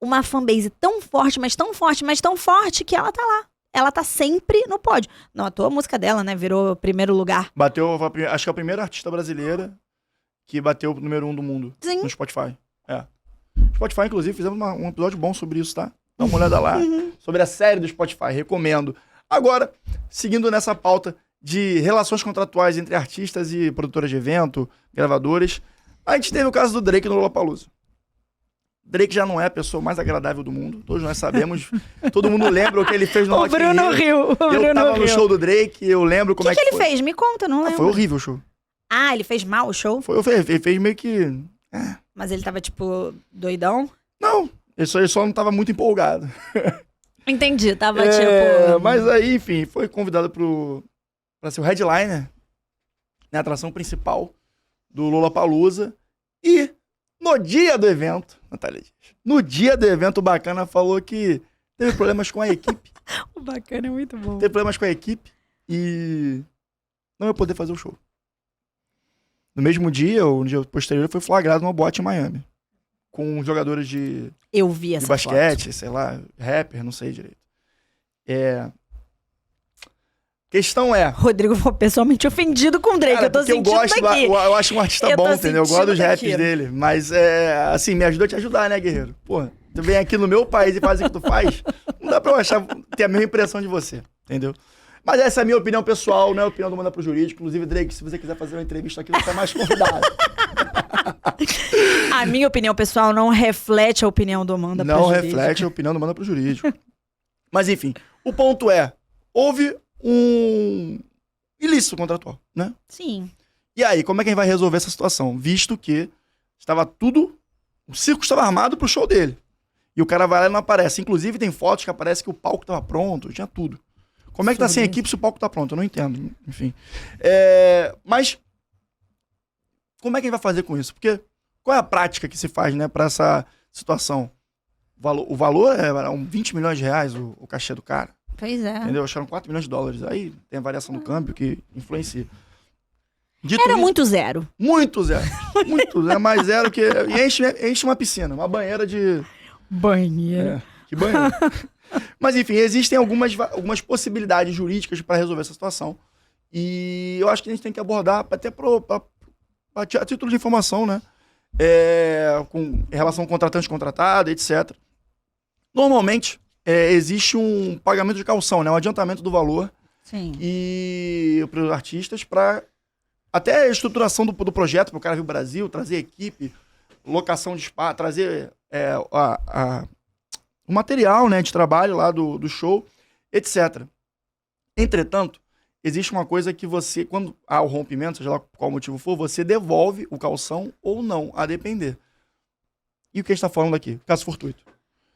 Speaker 2: uma fanbase tão forte, mas tão forte, mas tão forte que ela tá lá. Ela tá sempre no pódio. Não à toa a música dela, né? Virou primeiro lugar.
Speaker 1: Bateu, acho que é a primeira artista brasileira que bateu o número 1 do mundo
Speaker 2: Sim.
Speaker 1: no Spotify. É. Spotify, inclusive, fizemos um episódio bom sobre isso, tá? Dá uma olhada lá. Sobre a série do Spotify, recomendo. Agora, seguindo nessa pauta de relações contratuais entre artistas e produtoras de evento, gravadoras, a gente teve o caso do Drake no Lollapalooza. Drake já não é a pessoa mais agradável do mundo, todos nós sabemos. Todo mundo lembra o que ele fez no
Speaker 2: O
Speaker 1: Rock in
Speaker 2: Bruno
Speaker 1: Rio.
Speaker 2: riu. O Bruno
Speaker 1: Eu tava no
Speaker 2: riu.
Speaker 1: show do Drake, eu lembro
Speaker 2: O
Speaker 1: como
Speaker 2: que
Speaker 1: é que
Speaker 2: ele
Speaker 1: foi.
Speaker 2: fez? Me conta, eu não lembro.
Speaker 1: Foi horrível o show.
Speaker 2: Ah, ele fez mal o show?
Speaker 1: Ele fez meio que...
Speaker 2: Mas ele tava, tipo, doidão?
Speaker 1: Não, ele só não tava muito empolgado.
Speaker 2: Entendi, tava,
Speaker 1: Mas aí, enfim, foi convidado pra ser o headliner, né, a atração principal do Lollapalooza. E no dia do evento, Natália Dias, no dia do evento, o Bacana falou que teve problemas com a equipe.
Speaker 2: O Bacana é muito bom.
Speaker 1: Teve problemas com a equipe e não ia poder fazer o show. No mesmo dia, ou no dia posterior, foi flagrado numa boate em Miami. Com jogadores de
Speaker 2: Eu vi essa
Speaker 1: basquete, sei lá, rapper, não sei direito. Questão é...
Speaker 2: Rodrigo foi pessoalmente ofendido com o Drake.
Speaker 1: Cara,
Speaker 2: Eu tô
Speaker 1: porque
Speaker 2: sentindo daqui.
Speaker 1: eu acho um artista
Speaker 2: Eu tô
Speaker 1: bom, entendeu? Eu gosto dos
Speaker 2: sentindo
Speaker 1: raps
Speaker 2: daqui.
Speaker 1: dele. Mas, assim, me ajuda a te ajudar, né, guerreiro? Pô, tu vem aqui no meu país e faz o que tu faz, não dá pra eu ter a mesma impressão de você, entendeu? Mas essa é a minha opinião pessoal, não é a opinião do Manda Pro Jurídico. Inclusive, Drake, se você quiser fazer uma entrevista aqui, você é mais convidado.
Speaker 2: A minha opinião pessoal não reflete a opinião do Manda Pro
Speaker 1: Não
Speaker 2: Jurídico.
Speaker 1: reflete a opinião do Manda Pro Jurídico. Mas, enfim, o ponto é, houve um ilícito contratual, né?
Speaker 2: Sim.
Speaker 1: E aí, como é que a gente vai resolver essa situação? Visto que estava tudo... O circo estava armado pro show dele. E o cara vai lá e não aparece. Inclusive, tem fotos que aparece que o palco estava pronto, tinha tudo. Como é que tá sem equipe se o palco tá pronto? Eu não entendo. Enfim. Mas, como é que a gente vai fazer com isso? Porque qual é a prática que se faz, né, pra essa situação? O valor é 20 milhões de reais o cachê do cara.
Speaker 2: Pois é.
Speaker 1: Entendeu? Acharam 4 milhões de dólares. Aí tem a variação do câmbio que influencia. Dito
Speaker 2: Era
Speaker 1: isso,
Speaker 2: muito zero.
Speaker 1: muito zero. Muito zero, mais zero que... E enche uma piscina, uma banheira de...
Speaker 2: Banheira.
Speaker 1: Que banheiro. Mas, enfim, existem algumas possibilidades jurídicas para resolver essa situação. E eu acho que a gente tem que abordar, até a título de informação, né? Em relação ao contratante contratado, etc. Normalmente, existe um pagamento de caução, né? Um adiantamento do valor
Speaker 2: Sim.
Speaker 1: e para os artistas, para até a estruturação do projeto, para o cara vir ao Brasil, trazer equipe, locação de espaço, trazer o material, né, de trabalho lá do show, etc. Entretanto, existe uma coisa que você, quando há o rompimento, seja lá qual motivo for, você devolve o calção ou não, a depender. E o que a gente está falando aqui? Caso fortuito.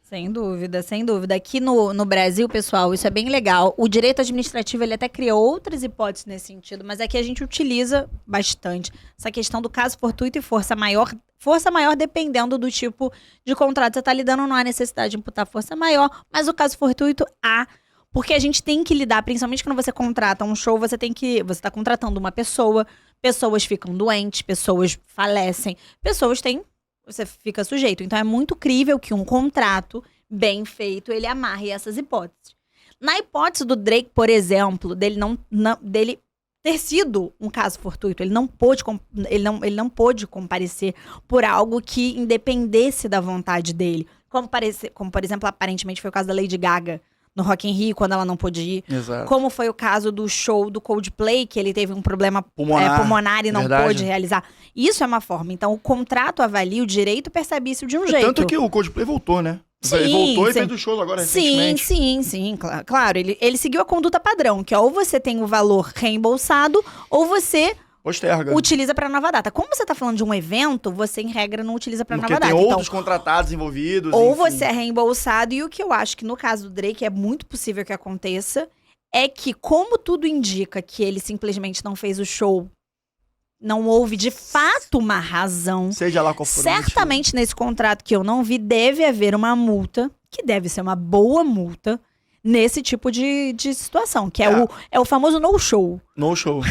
Speaker 2: Sem dúvida, sem dúvida. Aqui no Brasil, pessoal, isso é bem legal. O direito administrativo, ele até criou outras hipóteses nesse sentido, mas aqui a gente utiliza bastante essa questão do caso fortuito e força maior. Força maior dependendo do tipo de contrato que você está lidando, não há necessidade de imputar força maior, mas o caso fortuito há, Porque a gente tem que lidar, principalmente quando você contrata um show, você tá contratando uma pessoa, pessoas ficam doentes, pessoas falecem, você fica sujeito. Então é muito crível que um contrato bem feito, ele amarre essas hipóteses. Na hipótese do Drake, por exemplo, dele ter sido um caso fortuito, ele não pôde comparecer por algo que independesse da vontade dele. Como, por exemplo, aparentemente foi o caso da Lady Gaga no Rock in Rio, quando ela não pôde ir.
Speaker 1: Exato.
Speaker 2: Como foi o caso do show do Coldplay, que ele teve um problema pulmonar e não pôde realizar. Isso é uma forma. Então, o contrato avalia, o direito percebe isso de um jeito.
Speaker 1: Tanto que o Coldplay voltou, né? Ele voltou e fez o show agora recentemente.
Speaker 2: Sim, claro. Ele seguiu a conduta padrão, que é ou você tem o valor reembolsado, ou você
Speaker 1: posterga.
Speaker 2: Utiliza para nova data. Como você tá falando de um evento, você, em regra, não utiliza para nova data.
Speaker 1: Porque tem outros contratados envolvidos.
Speaker 2: Ou
Speaker 1: enfim.
Speaker 2: você é reembolsado, e o que eu acho que no caso do Drake é muito possível que aconteça, é que, como tudo indica que ele simplesmente não fez o show, não houve de fato uma razão.
Speaker 1: Seja lá qual for.
Speaker 2: Certamente nesse contrato que eu não vi, deve haver uma multa, que deve ser uma boa multa, nesse tipo de situação, que é o famoso no-show.
Speaker 1: No-show.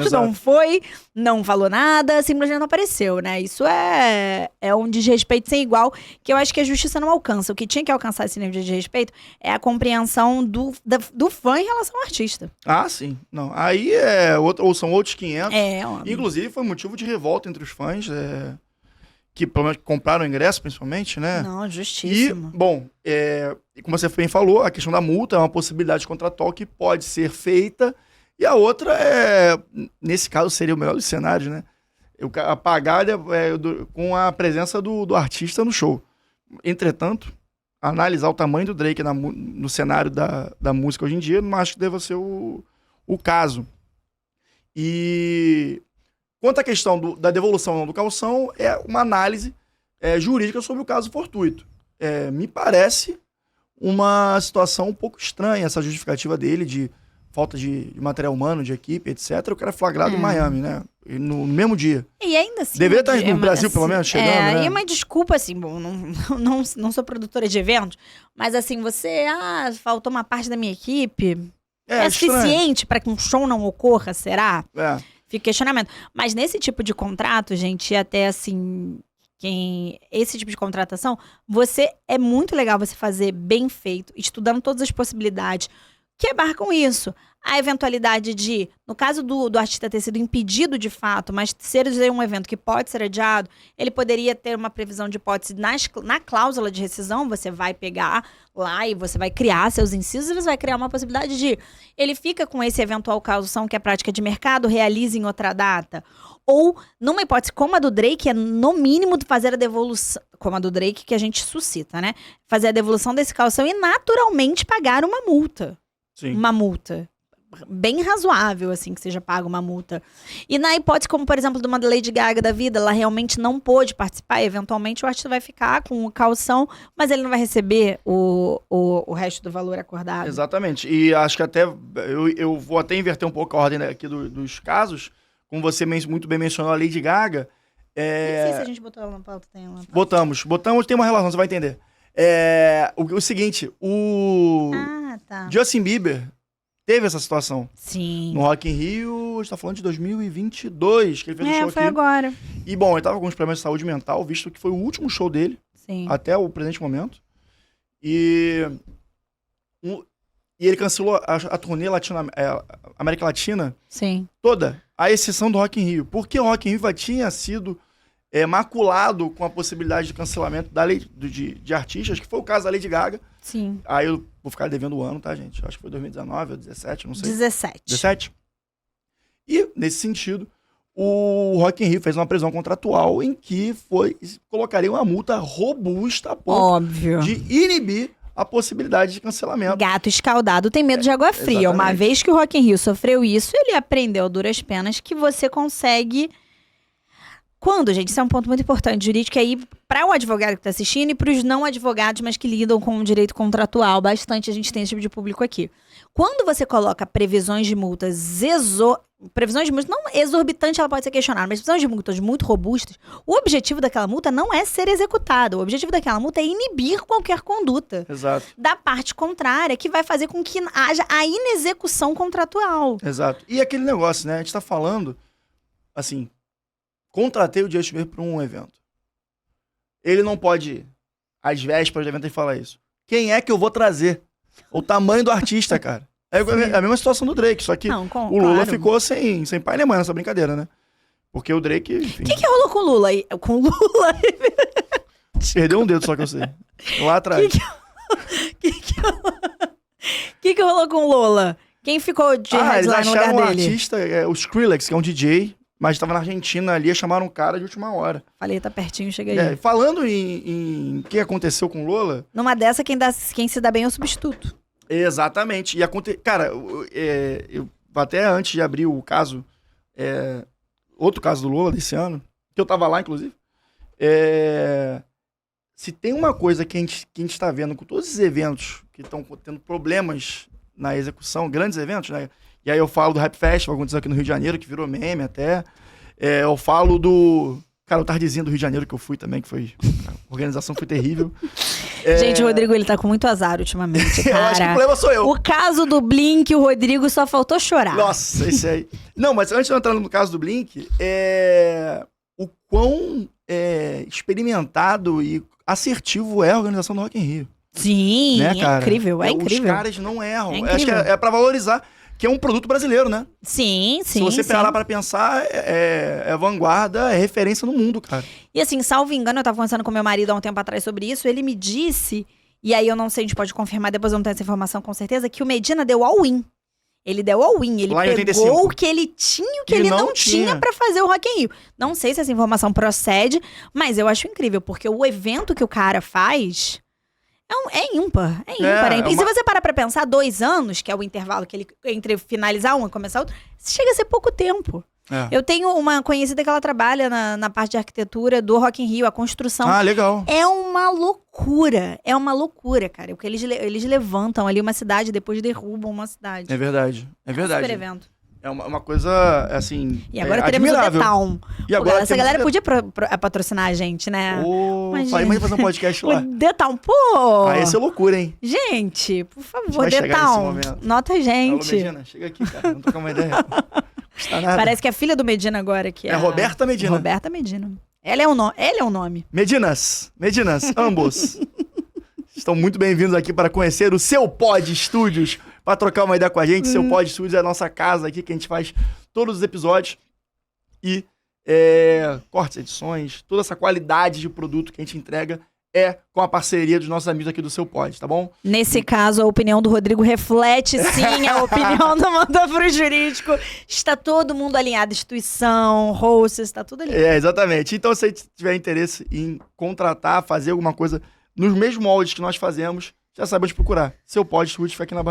Speaker 2: Não foi, não falou nada, simplesmente não apareceu, né? Isso é um desrespeito sem igual, que eu acho que a justiça não alcança. O que tinha que alcançar esse nível de desrespeito é a compreensão do fã em relação ao artista.
Speaker 1: Ah, sim. Não, aí ou são outros 500. Inclusive, foi motivo de revolta entre os fãs, que provavelmente compraram o ingresso, principalmente, né?
Speaker 2: Não, justíssimo.
Speaker 1: E, bom, como você bem falou, a questão da multa é uma possibilidade contratual que pode ser feita, e a outra nesse caso, seria o melhor dos cenários, né? Pagar com a presença do artista no show. Entretanto, analisar o tamanho do Drake no cenário da música hoje em dia, não acho que deva ser o caso. E quanto à questão da devolução ou não do calção, é uma análise jurídica sobre o caso fortuito. Me parece uma situação um pouco estranha, essa justificativa dele de falta de material humano, de equipe, etc. O cara é flagrado em Miami, né? No mesmo dia.
Speaker 2: E ainda assim...
Speaker 1: Deveria estar no Brasil, pelo menos, chegando, né?
Speaker 2: E uma desculpa, assim, bom, não sou produtora de eventos, mas assim, faltou uma parte da minha equipe. É suficiente para que um show não ocorra, será? Fica questionamento. Mas nesse tipo de contrato, gente, até assim, esse tipo de contratação, é muito legal você fazer bem feito, estudando todas as possibilidades que abarcam isso. A eventualidade de, no caso do artista ter sido impedido de fato, mas ser um evento que pode ser adiado, ele poderia ter uma previsão de hipótese na cláusula de rescisão. Você vai pegar lá e você vai criar seus incisos e você vai criar uma possibilidade de ele fica com esse eventual caução que é prática de mercado, realiza em outra data. Ou, numa hipótese como a do Drake, é no mínimo fazer a devolução, como a do Drake que a gente suscita, né? Fazer a devolução desse caução e naturalmente pagar uma multa.
Speaker 1: Sim.
Speaker 2: Uma multa bem razoável, assim, que seja paga uma multa. E na hipótese, como por exemplo, de uma Lady Gaga da vida, ela realmente não pôde participar, e eventualmente o artista vai ficar com o calção, mas ele não vai receber o resto do valor acordado.
Speaker 1: Exatamente. E acho que até, eu vou até inverter um pouco a ordem aqui dos casos, como você muito bem mencionou a Lady Gaga.
Speaker 2: Não sei se a gente botou ela na pauta, tem ela na
Speaker 1: pauta. Botamos, tem uma relação, você vai entender. O seguinte, Justin Bieber teve essa situação.
Speaker 2: Sim.
Speaker 1: No Rock in Rio, a gente tá falando de 2022, que ele fez um show
Speaker 2: foi
Speaker 1: aqui.
Speaker 2: agora.
Speaker 1: E, bom, ele tava com alguns problemas de saúde mental, visto que foi o último show dele.
Speaker 2: Sim.
Speaker 1: Até o presente momento. E ele cancelou a turnê América Latina.
Speaker 2: Sim.
Speaker 1: Toda, à exceção do Rock in Rio. Porque o Rock in Rio tinha sido maculado com a possibilidade de cancelamento de artistas, que foi o caso da Lady Gaga.
Speaker 2: Sim.
Speaker 1: Aí eu vou ficar devendo o ano, tá, gente? Acho que foi 2019 ou 2017, não sei.
Speaker 2: 17.
Speaker 1: E, nesse sentido, o Rock in Rio fez uma previsão contratual em que colocaria uma multa robusta a ponto de inibir a possibilidade de cancelamento.
Speaker 2: Gato escaldado tem medo de água fria.
Speaker 1: Exatamente.
Speaker 2: Uma vez que o Rock in Rio sofreu isso, ele aprendeu a duras penas que você consegue... Quando, gente, isso é um ponto muito importante jurídico, aí para o advogado que está assistindo e para os não advogados, mas que lidam com o direito contratual, bastante a gente tem esse tipo de público aqui. Quando você coloca previsões de multas previsões de multas não exorbitantes, ela pode ser questionada, mas previsões de multas muito robustas, o objetivo daquela multa não é ser executada. O objetivo daquela multa é inibir qualquer conduta
Speaker 1: Exato.
Speaker 2: da parte contrária, que vai fazer com que haja a inexecução contratual.
Speaker 1: Exato. E aquele negócio, né? A gente tá falando, assim, contratei o Justin Bieber para um evento. Ele não pode, às vésperas do evento, ele falar isso. Quem é que eu vou trazer? O tamanho do artista, cara. É a mesma situação do Drake, só que
Speaker 2: Não,
Speaker 1: o Lula
Speaker 2: claro.
Speaker 1: ficou sem pai nem mãe nessa brincadeira, né? Porque o Drake, enfim,
Speaker 2: O que rolou com o Lula? Com o Lula?
Speaker 1: perdeu um dedo só que eu sei. Lá atrás.
Speaker 2: Que rolou com o Lula? Quem ficou de
Speaker 1: Eles
Speaker 2: headline no lugar
Speaker 1: acharam um
Speaker 2: dele?
Speaker 1: artista, o Skrillex, que é um DJ, mas estava na Argentina ali, chamaram um cara de última hora.
Speaker 2: Falei, tá pertinho, chega aí.
Speaker 1: Falando em o que aconteceu com o Lula,
Speaker 2: Numa dessa, quem se dá bem é o substituto.
Speaker 1: exatamente. Cara, eu até antes de abrir o caso, outro caso do Lula desse ano, que eu tava lá, inclusive, se tem uma coisa que a gente tá vendo com todos esses eventos que estão tendo problemas na execução, grandes eventos, né? E aí eu falo do Rap Festival, que aconteceu aqui no Rio de Janeiro, que virou meme até. Eu falo do... Cara, o Tardezinho do Rio de Janeiro, que eu fui também, que foi... A organização foi terrível.
Speaker 2: Gente, o Rodrigo, ele tá com muito azar ultimamente,
Speaker 1: Eu acho que o
Speaker 2: cara.
Speaker 1: problema sou eu.
Speaker 2: O caso do Blink, o Rodrigo só faltou chorar.
Speaker 1: Nossa, esse aí. Não, mas antes de eu entrar no caso do Blink, o quão experimentado e assertivo é a organização do Rock in Rio.
Speaker 2: Sim,
Speaker 1: Né, cara?
Speaker 2: incrível, é
Speaker 1: Os
Speaker 2: incrível.
Speaker 1: caras não erram.
Speaker 2: É
Speaker 1: Eu acho que
Speaker 2: incrível.
Speaker 1: é pra valorizar, que é um produto brasileiro, né?
Speaker 2: Sim, sim,
Speaker 1: Se você
Speaker 2: sim.
Speaker 1: parar pra pensar, é vanguarda, é referência no mundo, cara.
Speaker 2: E assim, salvo engano, eu tava conversando com meu marido há um tempo atrás sobre isso, ele me disse, e aí eu não sei, a gente pode confirmar, depois eu não tenho essa informação com certeza, que o Medina deu all-in. Ele deu all-in, ele
Speaker 1: Lá em
Speaker 2: pegou
Speaker 1: 85.
Speaker 2: o que ele tinha e o que
Speaker 1: E
Speaker 2: ele
Speaker 1: não
Speaker 2: não
Speaker 1: tinha.
Speaker 2: tinha pra fazer o Rock in Rio. Não sei se essa informação procede, mas eu acho incrível, porque o evento que o cara faz é ímpar. É ímpar. E se você parar pra pensar, 2 anos, que é o intervalo que ele entre finalizar um e começar outro, chega a ser pouco tempo. Eu tenho uma conhecida que ela trabalha na parte de arquitetura do Rock in Rio, a construção.
Speaker 1: Ah, legal.
Speaker 2: É uma loucura, cara. Porque eles levantam ali uma cidade, depois derrubam uma cidade.
Speaker 1: É verdade. É
Speaker 2: Um
Speaker 1: verdade.
Speaker 2: super evento.
Speaker 1: É uma coisa, assim,
Speaker 2: E agora teremos
Speaker 1: admirável.
Speaker 2: o The Town.
Speaker 1: E agora
Speaker 2: Essa galera podia patrocinar a gente, né?
Speaker 1: Imagina fazer um podcast lá.
Speaker 2: O The Town, pô!
Speaker 1: Aí ia ser loucura, hein?
Speaker 2: Gente, por favor,
Speaker 1: vai
Speaker 2: The
Speaker 1: chegar nesse
Speaker 2: Town,
Speaker 1: momento.
Speaker 2: nota a
Speaker 1: Alô,
Speaker 2: gente.
Speaker 1: Medina, chega aqui, cara. Vamos trocar uma ideia. Não custa nada.
Speaker 2: Parece que é a filha do Medina agora, que é
Speaker 1: Roberta Medina.
Speaker 2: Roberta Medina. Ele é um nome.
Speaker 1: Medinas, ambos. Estão muito bem-vindos aqui para conhecer o Seu Pod Studios, para trocar uma ideia com a gente. Seu Pod Studios é a nossa casa aqui, que a gente faz todos os episódios. E cortes, edições, toda essa qualidade de produto que a gente entrega é com a parceria dos nossos amigos aqui do Seu Pod, tá bom?
Speaker 2: Nesse caso, a opinião do Rodrigo reflete, sim, a opinião do Mandafro Jurídico. Está todo mundo alinhado, instituição, hosts, está tudo alinhado.
Speaker 1: Exatamente. Então, se você tiver interesse em contratar, fazer alguma coisa nos mesmos moldes que nós fazemos, já saiba onde procurar. Seu Pod Studios fica aqui na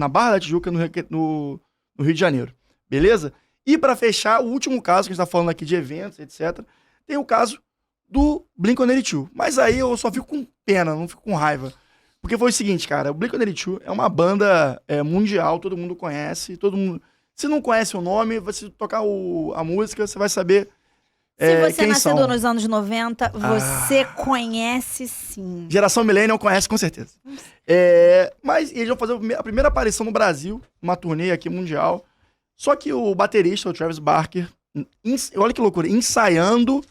Speaker 1: Barra da Tijuca, no Rio de Janeiro. Beleza? E para fechar, o último caso que a gente tá falando aqui de eventos, etc., tem o caso do Blink-182. Mas aí eu só fico com pena, não fico com raiva. Porque foi o seguinte, cara, o Blink-182 é uma banda mundial, todo mundo conhece, todo mundo... Se não conhece o nome, você tocar a música, você vai saber
Speaker 2: Se você
Speaker 1: quem
Speaker 2: nasceu
Speaker 1: são.
Speaker 2: nos anos 90, você conhece sim.
Speaker 1: Geração Millennial conhece com certeza. Mas eles vão fazer a primeira aparição no Brasil, uma turnê aqui mundial. Só que o baterista, o Travis Barker, olha que loucura, ensaiando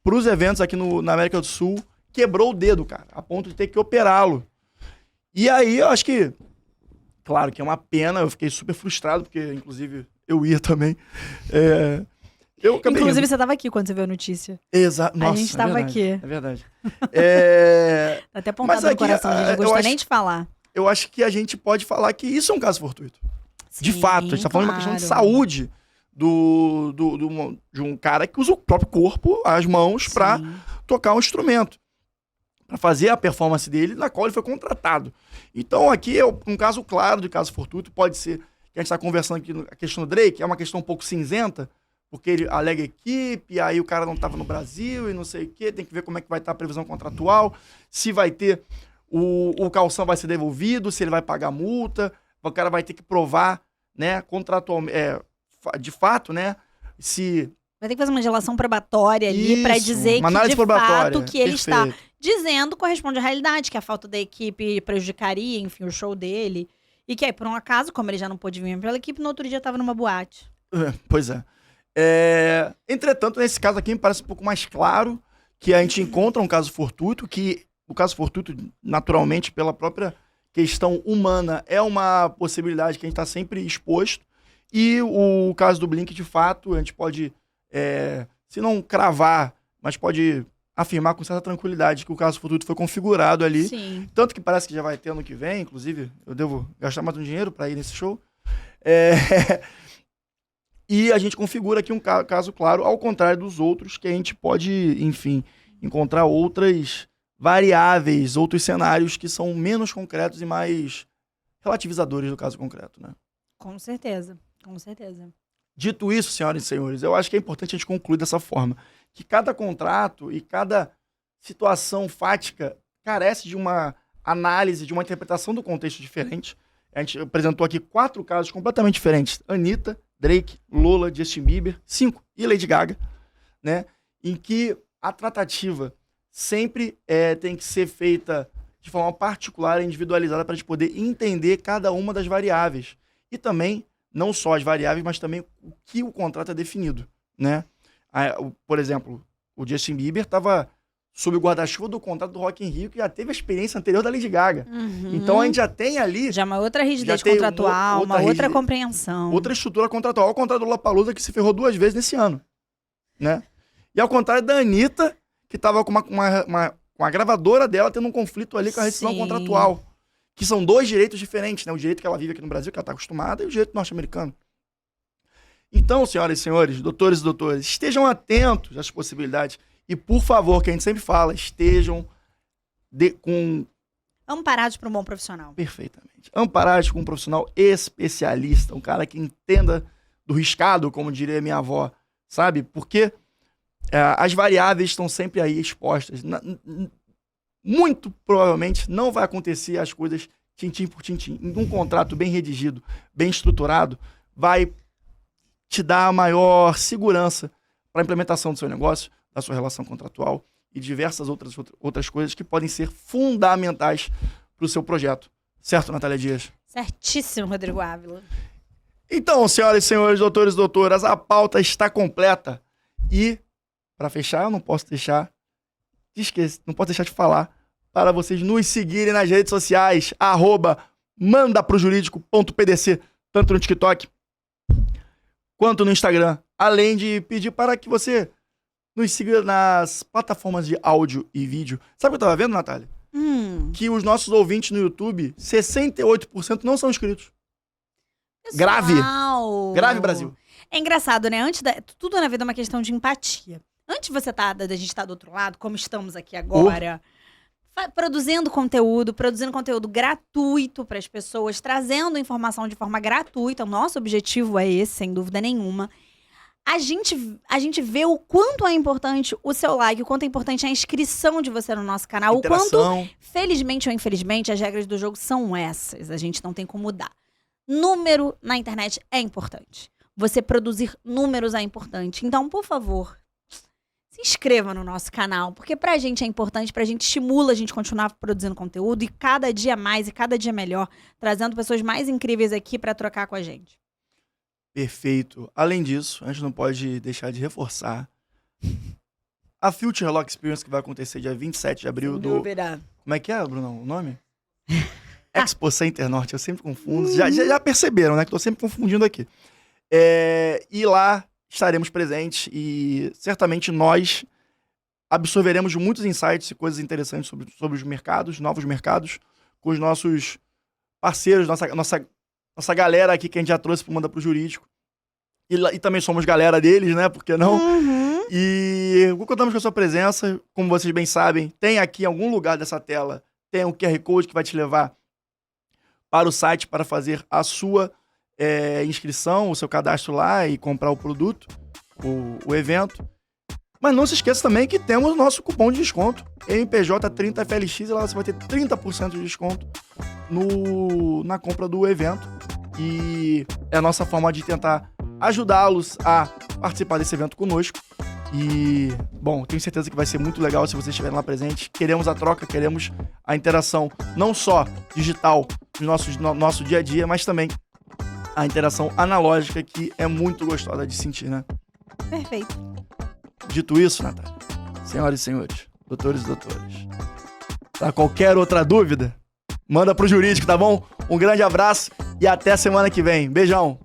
Speaker 1: pros eventos aqui na América do Sul, quebrou o dedo, cara, a ponto de ter que operá-lo. E aí, eu acho que, claro que é uma pena, eu fiquei super frustrado, porque, inclusive, eu ia também. Eu acabei
Speaker 2: Inclusive,
Speaker 1: indo.
Speaker 2: você estava aqui quando você viu a notícia.
Speaker 1: Exato. Nossa,
Speaker 2: a gente estava aqui.
Speaker 1: É verdade.
Speaker 2: Tá até apontado
Speaker 1: Mas
Speaker 2: no
Speaker 1: aqui,
Speaker 2: coração, gente. Não
Speaker 1: eu
Speaker 2: gostei
Speaker 1: acho-
Speaker 2: nem de falar.
Speaker 1: Eu acho que a gente pode falar que isso é um caso fortuito. De
Speaker 2: Sim,
Speaker 1: fato, a gente tá falando de uma questão de
Speaker 2: claro.
Speaker 1: saúde de um cara que usa o próprio corpo, as mãos, pra
Speaker 2: Sim.
Speaker 1: tocar um instrumento. Pra fazer a performance dele, na qual ele foi contratado. Então aqui é um caso claro de caso fortuito. Pode ser que a gente tá conversando aqui, a questão do Drake é uma questão um pouco cinzenta, porque ele alega equipe, aí o cara não tava no Brasil e não sei o quê, tem que ver como é que vai estar a previsão contratual, se vai ter o calção vai ser devolvido, se ele vai pagar multa. o cara vai ter que provar, né, contratualmente, de fato, né, se...
Speaker 2: Vai ter que fazer uma relação probatória ali
Speaker 1: Isso,
Speaker 2: pra dizer
Speaker 1: uma
Speaker 2: que,
Speaker 1: análise
Speaker 2: de
Speaker 1: probatória.
Speaker 2: fato, o que ele está
Speaker 1: Perfeito.
Speaker 2: dizendo corresponde à realidade, que a falta da equipe prejudicaria, enfim, o show dele. E que aí, por um acaso, como ele já não pôde vir pela equipe, no outro dia tava numa boate.
Speaker 1: Pois é. Entretanto, nesse caso aqui me parece um pouco mais claro que a gente encontra um caso fortuito, que o caso fortuito, naturalmente, pela própria questão humana, é uma possibilidade que a gente está sempre exposto. E o caso do Blink, de fato, a gente pode, se não cravar, mas pode afirmar com certa tranquilidade que o caso fortuito foi configurado ali.
Speaker 2: Sim.
Speaker 1: Tanto que parece que já vai ter ano que vem, inclusive, eu devo gastar mais um dinheiro para ir nesse show. E a gente configura aqui um caso claro, ao contrário dos outros, que a gente pode, enfim, encontrar outras variáveis, outros cenários que são menos concretos e mais relativizadores do caso concreto, né?
Speaker 2: Com certeza, com certeza.
Speaker 1: Dito isso, senhoras e senhores, eu acho que é importante a gente concluir dessa forma, que cada contrato e cada situação fática carece de uma análise, de uma interpretação do contexto diferente. A gente apresentou aqui 4 casos completamente diferentes. Anitta, Drake, Lola, Justin Bieber, 5, e Lady Gaga, né? Em que a tratativa sempre tem que ser feita de forma particular e individualizada para a gente poder entender cada uma das variáveis. E também, não só as variáveis, mas também o que o contrato é definido, né? Por exemplo, o Justin Bieber estava sob o guarda-chuva do contrato do Rock in Rio, que já teve a experiência anterior da Lady Gaga.
Speaker 2: Uhum.
Speaker 1: Então a gente já tem ali...
Speaker 2: Já uma outra rigidez
Speaker 1: já tem
Speaker 2: contratual, uma outra
Speaker 1: rigidez,
Speaker 2: compreensão.
Speaker 1: outra estrutura contratual, ao contrário do Lollapalooza, que se ferrou 2 vezes nesse ano, né? E ao contrário da Anitta, que estava com a gravadora dela tendo um conflito ali com a rescisão
Speaker 2: Sim.
Speaker 1: contratual. Que são 2 direitos diferentes, né? O direito que ela vive aqui no Brasil, que ela está acostumada, e o direito norte-americano. Então, senhoras e senhores, doutores e doutoras, estejam atentos às possibilidades. E, por favor, que a gente sempre fala, estejam
Speaker 2: Amparados por um bom profissional.
Speaker 1: Perfeitamente. Amparados com um profissional especialista, um cara que entenda do riscado, como diria minha avó, sabe? Porque as variáveis estão sempre aí expostas. Muito provavelmente não vai acontecer as coisas tintim por tintim. Um contrato bem redigido, bem estruturado, vai te dar a maior segurança para a implementação do seu negócio, da sua relação contratual e diversas outras coisas que podem ser fundamentais para o seu projeto. Certo, Natália Dias?
Speaker 2: Certíssimo, Rodrigo Ávila.
Speaker 1: Então, senhoras e senhores, doutores e doutoras, a pauta está completa. E, para fechar, eu não posso deixar de falar para vocês nos seguirem nas redes sociais, @mandaprojurídico.pdc, tanto no TikTok quanto no Instagram. Além de pedir para que você nos siga nas plataformas de áudio e vídeo. Sabe o que eu tava vendo, Natália? Que os nossos ouvintes no YouTube, 68% não são inscritos. Grave. Grave, Brasil.
Speaker 2: É engraçado, né? Tudo na vida é uma questão de empatia. Antes de você da gente estar do outro lado, como estamos aqui agora, produzindo conteúdo gratuito para as pessoas, trazendo informação de forma gratuita. O nosso objetivo é esse, sem dúvida nenhuma. A gente vê o quanto é importante o seu like, o quanto é importante a inscrição de você no nosso canal, o quanto, felizmente ou infelizmente, as regras do jogo são essas. A gente não tem como mudar. Número na internet é importante. Você produzir números é importante. Então, por favor, se inscreva no nosso canal, porque pra gente é importante, pra gente estimula a gente continuar produzindo conteúdo e cada dia mais e cada dia melhor, trazendo pessoas mais incríveis aqui pra trocar com a gente.
Speaker 1: Perfeito. Além disso, a gente não pode deixar de reforçar a Future Lock Experience, que vai acontecer dia 27 de abril do... Como é que é, Bruno, o nome? Expo Center Norte, eu sempre confundo. Já perceberam, né, que tô sempre confundindo aqui. E lá estaremos presentes e certamente nós absorveremos muitos insights e coisas interessantes sobre os mercados, novos mercados, com os nossos parceiros, nossa galera aqui que a gente já trouxe pro Manda pro Jurídico. E também somos galera deles, né? Por que não?
Speaker 2: Uhum.
Speaker 1: E contamos com a sua presença. Como vocês bem sabem, tem aqui em algum lugar dessa tela, tem um QR Code que vai te levar para o site para fazer a sua inscrição, o seu cadastro lá e comprar o produto, o evento. Mas não se esqueça também que temos o nosso cupom de desconto, MPJ30FLX, e lá você vai ter 30% de desconto na compra do evento. E é a nossa forma de tentar ajudá-los a participar desse evento conosco. E, bom, tenho certeza que vai ser muito legal se vocês estiverem lá presentes. Queremos a troca, queremos a interação não só digital no nosso dia a dia, mas também a interação analógica, que é muito gostosa de sentir, né?
Speaker 2: Perfeito.
Speaker 1: Dito isso, Natália, senhoras e senhores, doutores e doutoras, pra qualquer outra dúvida, manda pro jurídico, tá bom? Um grande abraço e até semana que vem. Beijão!